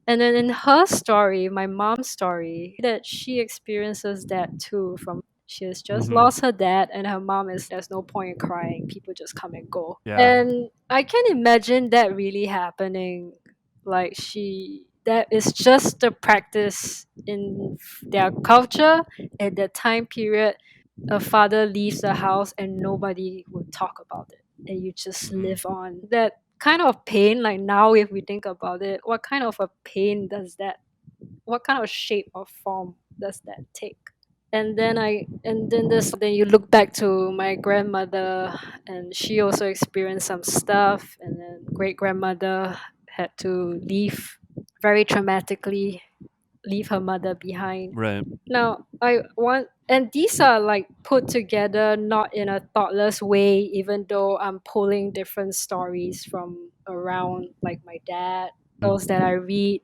[SPEAKER 2] And then in her story, my mom's story, that she experiences that too. From she has just
[SPEAKER 1] Mm-hmm.
[SPEAKER 2] lost her dad, and her mom is, there's no point in crying. People just come and go.
[SPEAKER 1] Yeah.
[SPEAKER 2] And I can imagine that really happening. Like that is just the practice in their culture at that time period. A father leaves the house and nobody would talk about it, and you just
[SPEAKER 1] Mm-hmm.
[SPEAKER 2] live on. That kind of pain, like now if we think about it, what kind of a pain does that, what kind of shape or form does that take? And then you look back to my grandmother, and she also experienced some stuff, and then great grandmother had to leave very traumatically, leave her mother behind.
[SPEAKER 1] Right.
[SPEAKER 2] Now, I want, and these are like put together not in a thoughtless way, even though I'm pulling different stories from around, like my dad, those that I read.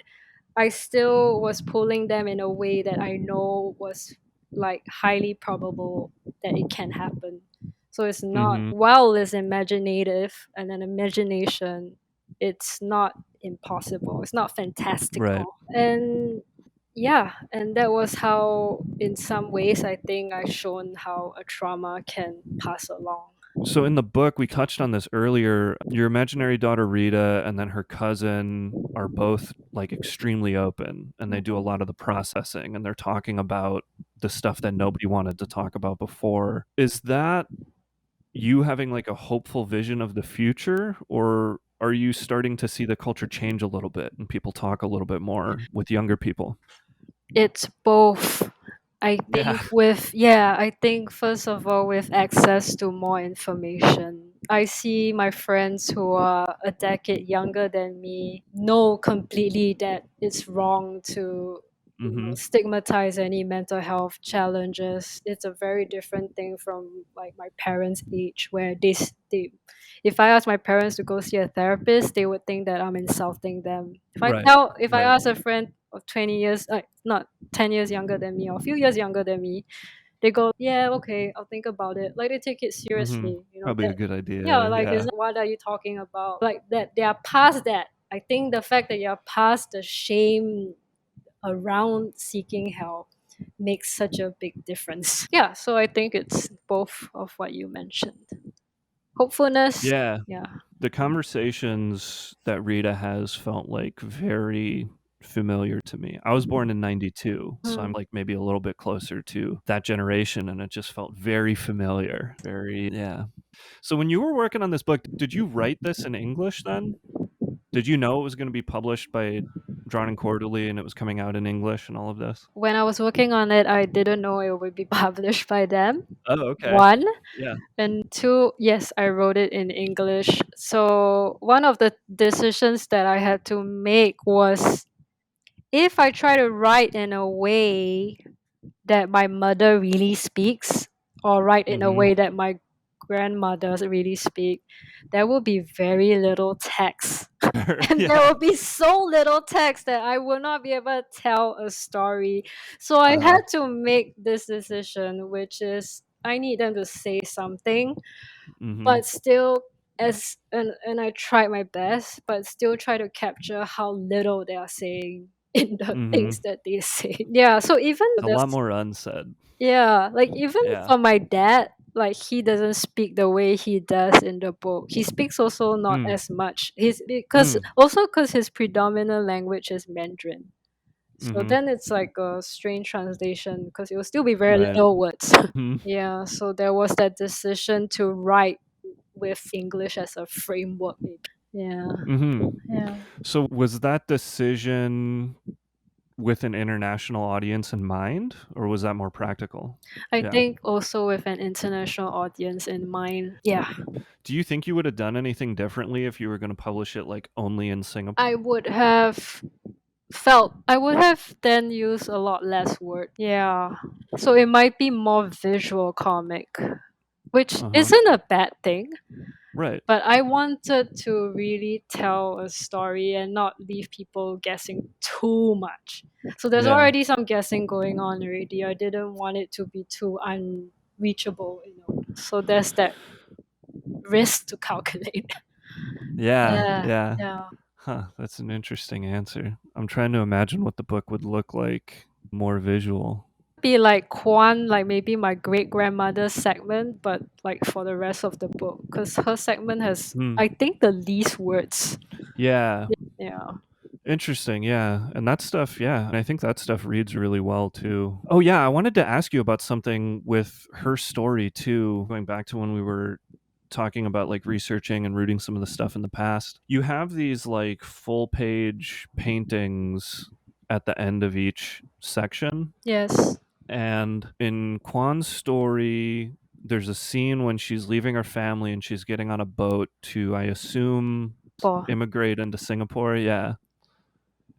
[SPEAKER 2] I still was pulling them in a way that I know was like highly probable that it can happen. So it's not,
[SPEAKER 1] Mm-hmm.
[SPEAKER 2] while it's imaginative and an imagination, it's not impossible. It's not
[SPEAKER 1] Right.
[SPEAKER 2] fantastical. And yeah, and that was how, in some ways, I think I shown how a trauma can pass along.
[SPEAKER 1] So in the book, we touched on this earlier. Your imaginary daughter Rita and then her cousin are both like extremely open, and they do a lot of the processing, and they're talking about the stuff that nobody wanted to talk about before. Is that you having like a hopeful vision of the future, or are you starting to see the culture change a little bit and people talk a little bit more with younger people?
[SPEAKER 2] It's both. I
[SPEAKER 1] Yeah.
[SPEAKER 2] think with, yeah, I think first of all, with access to more information. I see my friends who are a decade younger than me know completely that it's wrong to,
[SPEAKER 1] Mm-hmm.
[SPEAKER 2] stigmatize any mental health challenges. It's a very different thing from like my parents' age, where they if I ask my parents to go see a therapist, they would think that I'm insulting them.
[SPEAKER 1] Right.
[SPEAKER 2] If I
[SPEAKER 1] Right.
[SPEAKER 2] ask a friend of 20 years, not 10 years younger than me or a few years younger than me, they go, yeah, okay, I'll think about it. Like they take it
[SPEAKER 1] Mm-hmm.
[SPEAKER 2] seriously,
[SPEAKER 1] Probably a
[SPEAKER 2] that,
[SPEAKER 1] good
[SPEAKER 2] yeah,
[SPEAKER 1] idea.
[SPEAKER 2] like it's
[SPEAKER 1] Yeah.
[SPEAKER 2] not, what are you talking about? Like that they are past that. I think the fact that you're past the shame around seeking help makes such a big difference. Yeah, so I think it's both of what you mentioned. Hopefulness.
[SPEAKER 1] Yeah.
[SPEAKER 2] Yeah.
[SPEAKER 1] The conversations that Rita has felt like very familiar to me. I was born in 92, so I'm
[SPEAKER 2] Mm.
[SPEAKER 1] like maybe a little bit closer to that generation, and it just felt very familiar. Very, yeah. So when you were working on this book, did you write this in English then? Did you know it was going to be published by Drawn and Quarterly and it was coming out in English and all of this?
[SPEAKER 2] When I was working on it, I didn't know it would be published by them.
[SPEAKER 1] Oh, okay.
[SPEAKER 2] One.
[SPEAKER 1] Yeah.
[SPEAKER 2] And two, yes, I wrote it in English. So one of the decisions that I had to make was, if I try to write in a way that my mother really speaks, or write in a
[SPEAKER 1] Mm-hmm.
[SPEAKER 2] way that my grandmothers really speak, there will be very little text. And there
[SPEAKER 1] Yeah.
[SPEAKER 2] will be so little text that I will not be able to tell a story. So I
[SPEAKER 1] Uh-huh.
[SPEAKER 2] had to make this decision, which is I need them to say something,
[SPEAKER 1] Mm-hmm.
[SPEAKER 2] but still and I tried my best, but still try to capture how little they are saying in the
[SPEAKER 1] Mm-hmm.
[SPEAKER 2] things that they say. Yeah, so even
[SPEAKER 1] A lot more unsaid.
[SPEAKER 2] yeah, like even
[SPEAKER 1] Yeah.
[SPEAKER 2] for my dad, like he doesn't speak the way he does in the book. He speaks also not
[SPEAKER 1] Mm.
[SPEAKER 2] as much. He's because
[SPEAKER 1] Mm.
[SPEAKER 2] also because his predominant language is Mandarin. So
[SPEAKER 1] Mm-hmm.
[SPEAKER 2] then it's like a strange translation because it will still be very
[SPEAKER 1] Right.
[SPEAKER 2] little words.
[SPEAKER 1] Mm-hmm.
[SPEAKER 2] Yeah, so there was that decision to write with English as a framework, maybe. Yeah,
[SPEAKER 1] Mm-hmm.
[SPEAKER 2] yeah.
[SPEAKER 1] So was that decision with an international audience in mind, or was that more practical?
[SPEAKER 2] I
[SPEAKER 1] Yeah.
[SPEAKER 2] think also with an international audience in mind. Yeah,
[SPEAKER 1] Do you think you would have done anything differently if you were going to publish it like only in Singapore?
[SPEAKER 2] I would have felt I would have then used a lot less word. Yeah. So it might be more visual comic, which
[SPEAKER 1] Uh-huh.
[SPEAKER 2] isn't a bad thing.
[SPEAKER 1] Right.
[SPEAKER 2] But I wanted to really tell a story and not leave people guessing too much. So there's
[SPEAKER 1] Yeah.
[SPEAKER 2] already some guessing going on already. I didn't want it to be too unreachable, you know. So there's that risk to calculate.
[SPEAKER 1] Yeah.
[SPEAKER 2] Yeah,
[SPEAKER 1] Yeah.
[SPEAKER 2] yeah.
[SPEAKER 1] Huh, that's an interesting answer. I'm trying to imagine what the book would look like more visual.
[SPEAKER 2] Be like Kwan, like maybe my great grandmother's segment, but like for the rest of the book, because her segment has,
[SPEAKER 1] Hmm.
[SPEAKER 2] I think, the least words.
[SPEAKER 1] Yeah.
[SPEAKER 2] Yeah.
[SPEAKER 1] Interesting. Yeah. And that stuff, yeah. I think that stuff reads really well too. Oh, yeah. I wanted to ask you about something with her story too, going back to when we were talking about like researching and rooting some of the stuff in the past. You have these like full page paintings at the end of each section.
[SPEAKER 2] Yes.
[SPEAKER 1] And in Kwan's story, there's a scene when she's leaving her family and she's getting on a boat to, I assume,
[SPEAKER 2] For
[SPEAKER 1] immigrate into Singapore. Yeah.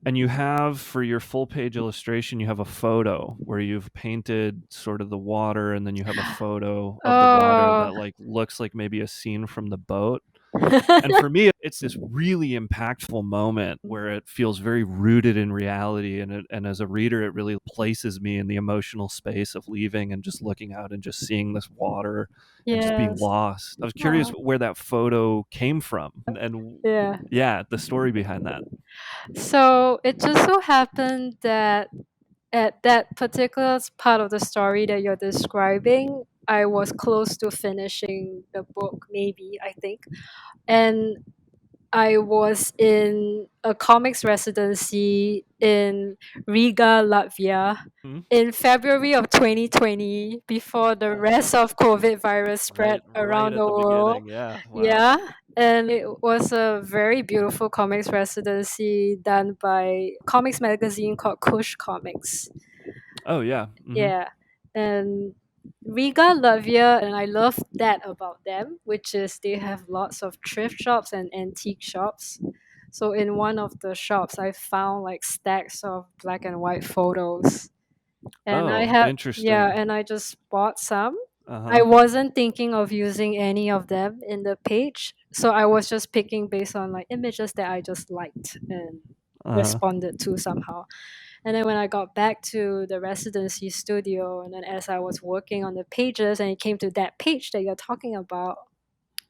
[SPEAKER 1] And you have for your full page illustration, you have a photo where you've painted sort of the water, and then you have a photo of the water
[SPEAKER 2] oh.
[SPEAKER 1] that like looks like maybe a scene from the boat. And for me, it's this really impactful moment where it feels very rooted in reality, and as a reader, it really places me in the emotional space of leaving and just looking out and just seeing this water and just being
[SPEAKER 2] Yes.
[SPEAKER 1] lost. I was curious
[SPEAKER 2] Aw.
[SPEAKER 1] where that photo came from, and
[SPEAKER 2] Yeah.
[SPEAKER 1] yeah, the story behind that.
[SPEAKER 2] So it just so happened that at that particular part of the story that you're describing, I was close to finishing the book, maybe, I think. And I was in a comics residency in Riga, Latvia
[SPEAKER 1] Hmm?
[SPEAKER 2] in February of 2020 before the rest of COVID virus spread
[SPEAKER 1] Right
[SPEAKER 2] around
[SPEAKER 1] at
[SPEAKER 2] the
[SPEAKER 1] the
[SPEAKER 2] world.
[SPEAKER 1] beginning. Yeah. Wow.
[SPEAKER 2] Yeah. And it was a very beautiful comics residency done by comics magazine called Kush Comics.
[SPEAKER 1] Oh yeah. Hmm.
[SPEAKER 2] Yeah. And Riga, Latvia, and I love that about them, which is they have lots of thrift shops and antique shops. So in one of the shops, I found like stacks of black and white photos. And I
[SPEAKER 1] Oh,
[SPEAKER 2] had, yeah,
[SPEAKER 1] interesting.
[SPEAKER 2] and I just bought some.
[SPEAKER 1] Uh
[SPEAKER 2] I
[SPEAKER 1] huh.
[SPEAKER 2] wasn't thinking of using any of them in the page. So I was just picking based on like images that I just liked and
[SPEAKER 1] Uh huh.
[SPEAKER 2] responded to somehow. And then when I got back to the residency studio, and then as I was working on the pages and it came to that page that you're talking about,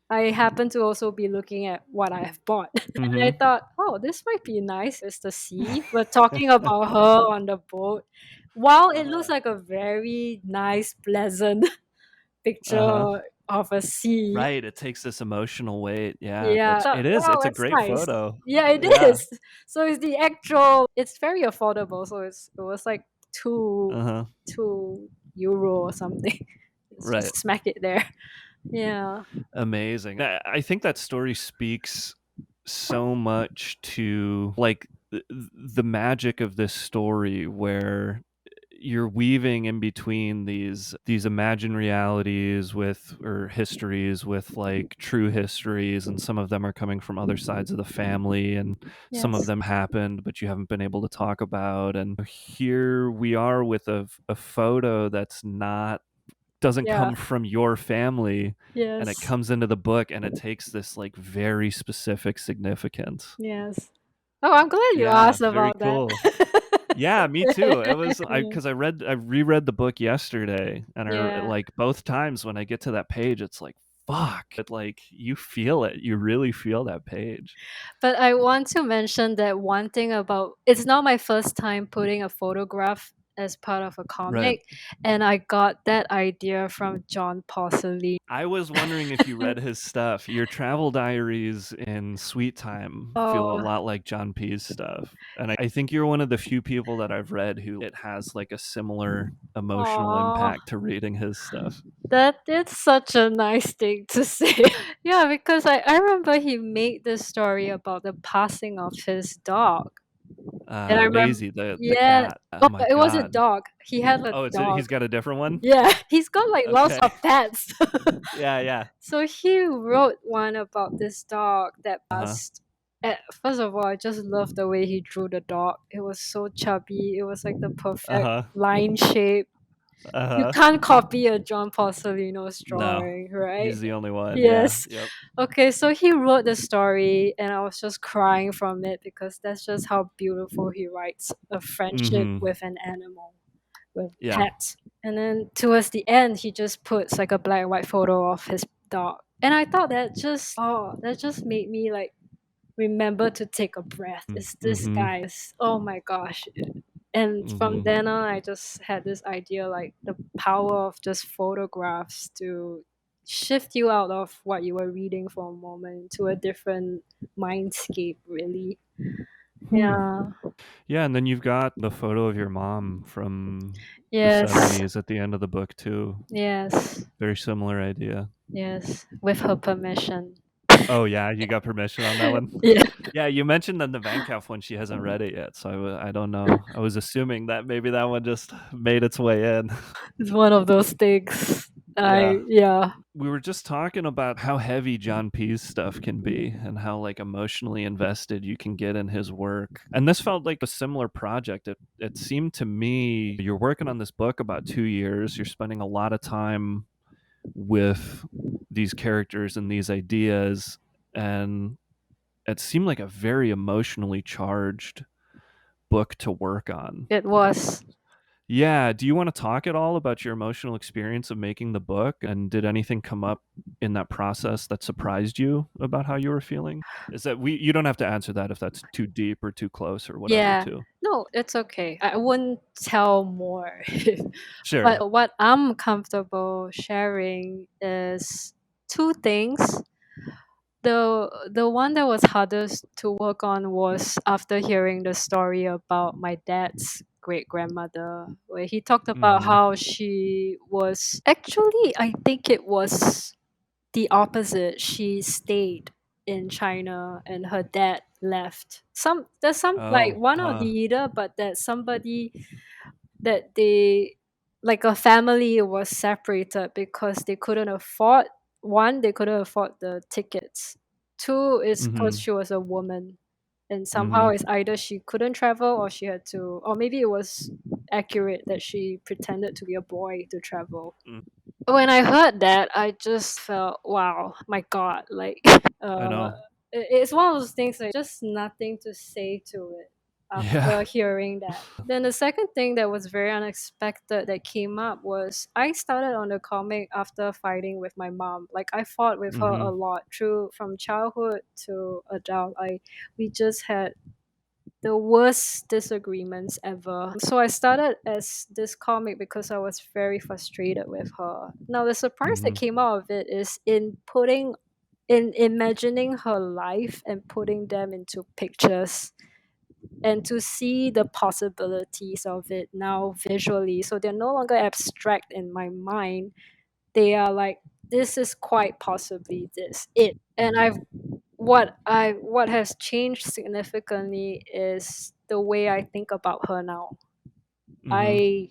[SPEAKER 2] I happened to also be looking at what I have bought. And I
[SPEAKER 1] Hmm.
[SPEAKER 2] thought, oh, this might be nice is the sea. We're talking about her on the boat. While it looks
[SPEAKER 1] Uh-huh.
[SPEAKER 2] like a very nice, pleasant
[SPEAKER 1] Uh-huh.
[SPEAKER 2] picture of a sea.
[SPEAKER 1] Right, it takes this emotional weight. Yeah,
[SPEAKER 2] Yeah.
[SPEAKER 1] that's
[SPEAKER 2] Thought,
[SPEAKER 1] it is.
[SPEAKER 2] wow,
[SPEAKER 1] It's a
[SPEAKER 2] that's
[SPEAKER 1] great
[SPEAKER 2] nice.
[SPEAKER 1] photo.
[SPEAKER 2] Yeah, it
[SPEAKER 1] Yeah.
[SPEAKER 2] is. So it's the actual. It's very affordable. So it was like two
[SPEAKER 1] Uh-huh.
[SPEAKER 2] €2 or something. It's
[SPEAKER 1] Right.
[SPEAKER 2] just smack it there. Yeah.
[SPEAKER 1] Amazing. I think that story speaks so much to like the magic of this story where you're weaving in between these imagined realities with or histories with like true histories, and some of them are coming from other sides of the family, and some of
[SPEAKER 2] Yes.
[SPEAKER 1] them happened but you haven't been able to talk about. And here we are with a photo that's not doesn't
[SPEAKER 2] Yeah.
[SPEAKER 1] come from your family, and it
[SPEAKER 2] Yes.
[SPEAKER 1] comes into the book and it takes this like very specific significance.
[SPEAKER 2] Yes. Oh, I'm glad you
[SPEAKER 1] Yeah,
[SPEAKER 2] asked
[SPEAKER 1] very
[SPEAKER 2] about that.
[SPEAKER 1] cool. Yeah, me too. It was I
[SPEAKER 2] Yeah.
[SPEAKER 1] because I reread the book yesterday, and
[SPEAKER 2] Yeah.
[SPEAKER 1] like both times when I get to that page, it's like fuck. It like you feel it. You really feel that page.
[SPEAKER 2] But I want to mention that one thing about it's not my first time putting a photograph as part of a
[SPEAKER 1] Right.
[SPEAKER 2] comic, and I got that idea from John Porcellini.
[SPEAKER 1] I was wondering if you read his stuff. Your travel diaries in Sweet Time feel a
[SPEAKER 2] Oh,
[SPEAKER 1] lot like John P's stuff. And I think you're one of the few people that I've read who it has like a similar emotional
[SPEAKER 2] aw,
[SPEAKER 1] impact to reading his stuff.
[SPEAKER 2] that is such a nice thing to say. Yeah, because I remember he made this story about the passing of his dog. And I remember,
[SPEAKER 1] Maisie, the
[SPEAKER 2] yeah,
[SPEAKER 1] cat. Oh
[SPEAKER 2] oh,
[SPEAKER 1] my
[SPEAKER 2] it was a
[SPEAKER 1] god.
[SPEAKER 2] dog. He had a
[SPEAKER 1] Oh, he's
[SPEAKER 2] dog.
[SPEAKER 1] got a different one?
[SPEAKER 2] Yeah, he's got like lots
[SPEAKER 1] Okay.
[SPEAKER 2] of pets.
[SPEAKER 1] Yeah, yeah.
[SPEAKER 2] So he wrote one about this dog that
[SPEAKER 1] Uh-huh.
[SPEAKER 2] passed. First of all, I just love the way he drew the dog. It was so chubby. It was like the perfect
[SPEAKER 1] Uh-huh.
[SPEAKER 2] line shape. You
[SPEAKER 1] Uh-huh.
[SPEAKER 2] can't copy a John Porcellino's
[SPEAKER 1] No.
[SPEAKER 2] drawing, right?
[SPEAKER 1] He's the only one. Yeah.
[SPEAKER 2] Yes.
[SPEAKER 1] Yep.
[SPEAKER 2] Okay, so he wrote the story, and I was just crying from it because that's just how beautiful he writes a friendship
[SPEAKER 1] Mhm.
[SPEAKER 2] with an animal, with
[SPEAKER 1] Yeah.
[SPEAKER 2] pets. And then towards the end, he just puts like a black and white photo of his dog. And I thought that just made me like remember to take a breath. It's this
[SPEAKER 1] Mhm.
[SPEAKER 2] guy. Oh my gosh. And from
[SPEAKER 1] Mhm.
[SPEAKER 2] then on, I just had this idea like the power of just photographs to shift you out of what you were reading for a moment to a different mindscape, really. Yeah.
[SPEAKER 1] Yeah, and then you've got the photo of your mom from the
[SPEAKER 2] Yes.
[SPEAKER 1] 70s at the end of the book too.
[SPEAKER 2] Yes.
[SPEAKER 1] Very similar idea.
[SPEAKER 2] Yes. With her permission.
[SPEAKER 1] Oh yeah, you got permission on that one?
[SPEAKER 2] Yeah.
[SPEAKER 1] Yeah, you mentioned that the Van Calf one, she hasn't read it yet, so I don't know. I was assuming that maybe that one just made its way in.
[SPEAKER 2] It's one of those things.
[SPEAKER 1] Yeah.
[SPEAKER 2] Yeah.
[SPEAKER 1] We were just talking about how heavy John P's stuff can be and how like emotionally invested you can get in his work. And this felt like a similar project. It seemed to me you're working on this book about 2 years. You're spending a lot of time with these characters and these ideas, and it seemed like a very emotionally charged book to work on.
[SPEAKER 2] It was.
[SPEAKER 1] Yeah, do you want to talk at all about your emotional experience of making the book, and did anything come up in that process that surprised you about how you were feeling? Is that we you don't have to answer that if that's too deep or too close or whatever
[SPEAKER 2] Yeah.
[SPEAKER 1] too.
[SPEAKER 2] No, it's okay. I wouldn't tell more.
[SPEAKER 1] Sure.
[SPEAKER 2] But what I'm comfortable sharing is two things. The one that was hardest to work on was after hearing the story about my dad's great grandmother, where he talked about
[SPEAKER 1] Mhm.
[SPEAKER 2] how she was actually, I think it was the opposite. She stayed in China and her dad left. There's some like
[SPEAKER 1] Oh,
[SPEAKER 2] one or the either, but that somebody that they like a family was separated because they couldn't afford one, they couldn't afford the tickets. Two is because
[SPEAKER 1] Mhm.
[SPEAKER 2] she was a woman. And somehow
[SPEAKER 1] Mhm.
[SPEAKER 2] it's either she couldn't travel or she had to, or maybe it was accurate that she pretended to be a boy to travel.
[SPEAKER 1] Mm.
[SPEAKER 2] When I heard that, I just felt, wow, my God, like,
[SPEAKER 1] I
[SPEAKER 2] uh,
[SPEAKER 1] know.
[SPEAKER 2] it's one of those things like just nothing to say to it after
[SPEAKER 1] Yeah.
[SPEAKER 2] hearing that. Then the second thing that was very unexpected that came up was I started on the comic after fighting with my mom. Like I fought with her a
[SPEAKER 1] Mhm.
[SPEAKER 2] lot through from childhood to adult. We just had the worst disagreements ever. So I started as this comic because I was very frustrated with her. Now the surprise that
[SPEAKER 1] Mhm.
[SPEAKER 2] came out of it is in imagining her life and putting them into pictures and to see the possibilities of it now visually. So they're no longer abstract in my mind. They are like this is quite possibly this it. And what has changed significantly is the way I think about her now.
[SPEAKER 1] Mm-hmm.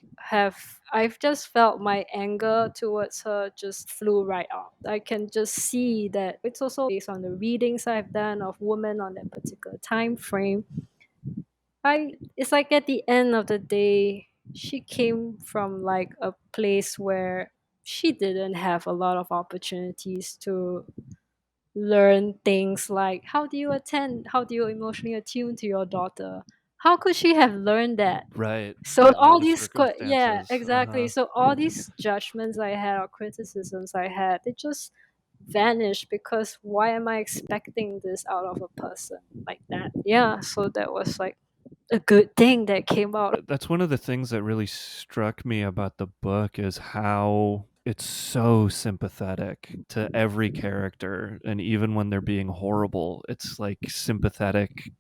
[SPEAKER 2] I've just felt my anger towards her just flew right out. I can just see that it's also based on the readings I've done of women on that particular time frame. I It's like at the end of the day, she came from like a place where she didn't have a lot of opportunities to learn things like how do you emotionally attune to your daughter. How could she have learned that?
[SPEAKER 1] Right.
[SPEAKER 2] So
[SPEAKER 1] Under
[SPEAKER 2] all
[SPEAKER 1] the
[SPEAKER 2] these yeah,
[SPEAKER 1] circumstances.
[SPEAKER 2] exactly.
[SPEAKER 1] Uh-huh.
[SPEAKER 2] So all these judgments I had or criticisms I had, they just vanished because why am I expecting this out of a person like that? Yeah, so that was like a good thing that came out.
[SPEAKER 1] That's one of the things that really struck me about the book is how it's so sympathetic to every character, and even when they're being horrible, it's like sympathetic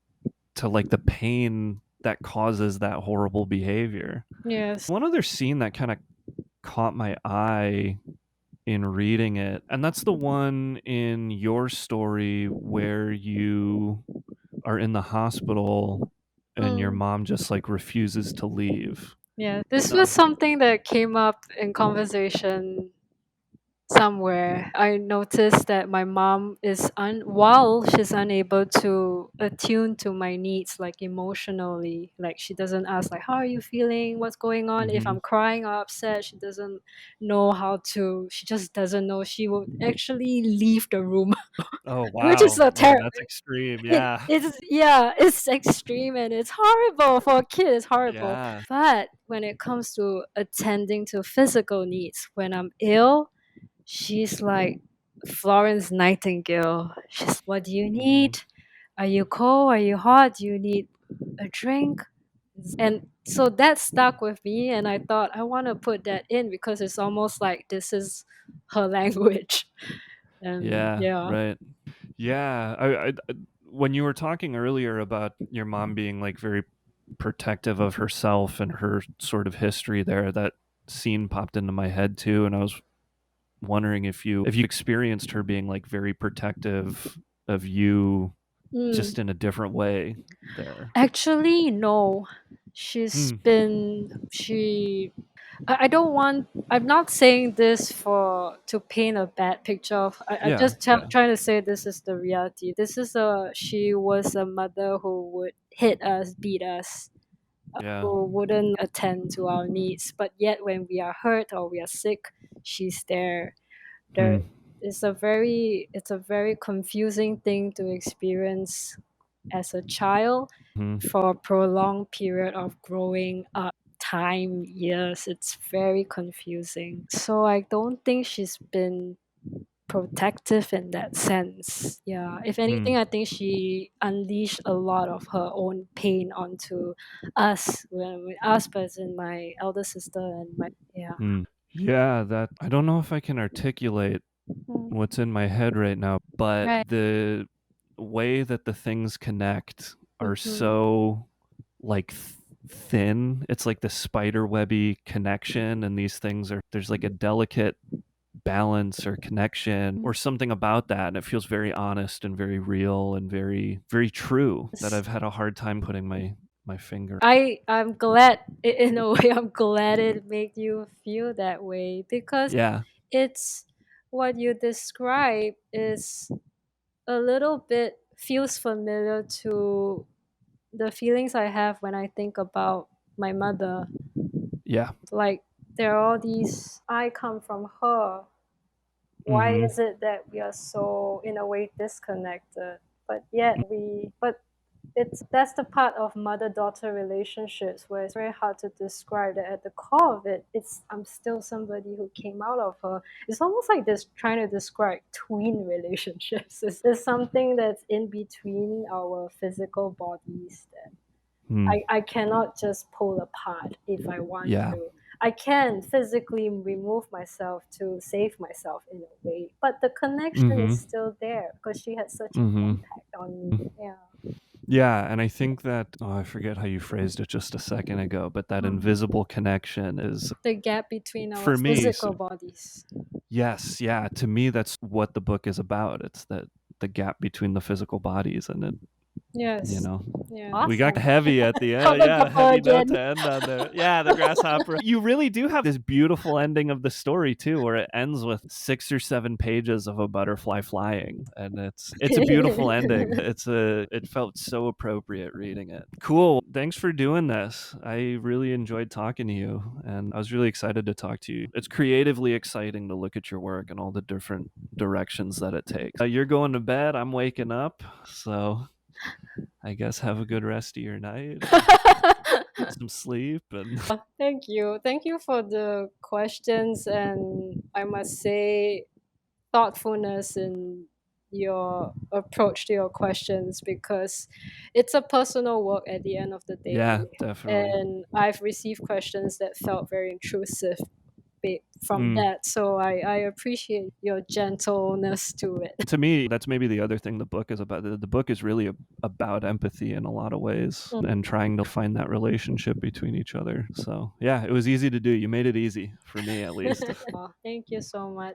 [SPEAKER 1] to like the pain that causes that horrible behavior.
[SPEAKER 2] Yes.
[SPEAKER 1] One other scene that kind of caught my eye in reading it, and that's the one in your story where you are in the hospital and your
[SPEAKER 2] Mm.
[SPEAKER 1] mom just like refuses to leave.
[SPEAKER 2] Yeah, this was
[SPEAKER 1] Uh,
[SPEAKER 2] something that came up in conversation somewhere. I noticed that my mom is while she's unable to attune to my needs like emotionally, like she doesn't ask like how are you feeling, what's going on, if
[SPEAKER 1] mhm.
[SPEAKER 2] I'm crying or upset, she doesn't know how to, she just doesn't know, she will actually leave the room.
[SPEAKER 1] Oh
[SPEAKER 2] Which is
[SPEAKER 1] wow,
[SPEAKER 2] a
[SPEAKER 1] man,
[SPEAKER 2] terrible,
[SPEAKER 1] that's extreme. Yeah,
[SPEAKER 2] it's, yeah, it's extreme and it's horrible for a kid, it's horrible.
[SPEAKER 1] yeah.
[SPEAKER 2] But when it comes to attending to physical needs when I'm ill, she's like Florence Nightingale. She's, what do you
[SPEAKER 1] Hmm.
[SPEAKER 2] need? Are you cold? Are you hot? Do you need a drink? And so that stuck with me, and I thought I want to put that in because it's almost like this is her language. And
[SPEAKER 1] Yeah,
[SPEAKER 2] yeah.
[SPEAKER 1] right. Yeah, when you were talking earlier about your mom being like very protective of herself and her sort of history there, that scene popped into my head too, and I was wondering if you experienced her being like very protective of you
[SPEAKER 2] Mm.
[SPEAKER 1] just in a different way there.
[SPEAKER 2] Actually, no. She's
[SPEAKER 1] Hmm.
[SPEAKER 2] been she I don't want. I'm not saying this for to paint a bad picture of. I'm
[SPEAKER 1] Yeah,
[SPEAKER 2] just
[SPEAKER 1] yeah,
[SPEAKER 2] trying to say this is the reality. This is a. She was a mother who would hit us, beat us,
[SPEAKER 1] yeah.
[SPEAKER 2] who wouldn't attend to our needs. But yet, when we are hurt or we are sick, she's there.
[SPEAKER 1] Hmm.
[SPEAKER 2] There it's a very confusing thing to experience as a child
[SPEAKER 1] Hmm.
[SPEAKER 2] for a prolonged period of growing up time, years. It's very confusing. So I don't think she's been protective in that sense. Yeah. If
[SPEAKER 1] Hmm.
[SPEAKER 2] anything, I think she unleashed a lot of her own pain onto us, when with us, but as in my elder sister and my, yeah.
[SPEAKER 1] Hmm. Yeah, that I don't know if I can articulate
[SPEAKER 2] Mm.
[SPEAKER 1] what's in my head right now, but
[SPEAKER 2] Right.
[SPEAKER 1] the way that the things connect are
[SPEAKER 2] Mhm.
[SPEAKER 1] so like thin. It's like the spider webby connection, and these things are there's like a delicate balance or connection or something about that, and it feels very honest and very real and very very true that I've had a hard time putting my finger.
[SPEAKER 2] I'm glad, in a way I'm glad it made you feel that way because
[SPEAKER 1] Yeah.
[SPEAKER 2] it's what you describe is a little bit feels familiar to the feelings I have when I think about my mother.
[SPEAKER 1] Yeah.
[SPEAKER 2] Like there are all these, I come from her. Why
[SPEAKER 1] Mhm.
[SPEAKER 2] is it that we are so in a way disconnected? But yet we but it's that's the part of mother-daughter relationships where it's very hard to describe that at the core of it, it's I'm still somebody who came out of her. It's almost like this trying to describe twin relationships. It's something that's in between our physical bodies that
[SPEAKER 1] Hmm.
[SPEAKER 2] I cannot just pull apart if I want
[SPEAKER 1] Yeah.
[SPEAKER 2] to. I can physically remove myself to save myself in a way, but the connection is
[SPEAKER 1] Mhm.
[SPEAKER 2] still there because she had such an
[SPEAKER 1] Mhm.
[SPEAKER 2] impact on me. Yeah.
[SPEAKER 1] Yeah, and I think that I forget how you phrased it just a second ago, but that invisible connection is
[SPEAKER 2] The gap between our
[SPEAKER 1] for me.
[SPEAKER 2] physical bodies.
[SPEAKER 1] Yes, yeah, to me that's what the book is about. It's that the gap between the physical bodies and it.
[SPEAKER 2] Yes.
[SPEAKER 1] You know,
[SPEAKER 2] Yeah.
[SPEAKER 1] we got
[SPEAKER 2] Awesome.
[SPEAKER 1] heavy at the end.
[SPEAKER 2] Covered
[SPEAKER 1] Yeah,
[SPEAKER 2] up
[SPEAKER 1] heavy note
[SPEAKER 2] again.
[SPEAKER 1] to end on there. Yeah, the grasshopper. You really do have this beautiful ending of the story too, where it ends with 6 or 7 pages of a butterfly flying, and it's a beautiful ending. It felt so appropriate reading it. Cool. Thanks for doing this. I really enjoyed talking to you, and I was really excited to talk to you. It's creatively exciting to look at your work and all the different directions that it takes. You're going to bed. I'm waking up, so I guess have a good rest of your night. Get some sleep and
[SPEAKER 2] Thank you. Thank you for the questions, and I must say thoughtfulness in your approach to your questions, because it's a personal work at the end of the
[SPEAKER 1] yeah,
[SPEAKER 2] day.
[SPEAKER 1] definitely.
[SPEAKER 2] And I've received questions that felt very intrusive from
[SPEAKER 1] Mm.
[SPEAKER 2] that. So I appreciate your gentleness to it.
[SPEAKER 1] To me, that's maybe the other thing the book is about. The book is really about empathy in a lot of ways and trying to find that relationship between each other. So, yeah, it was easy to do. You made it easy for me, at least.
[SPEAKER 2] Thank you so much.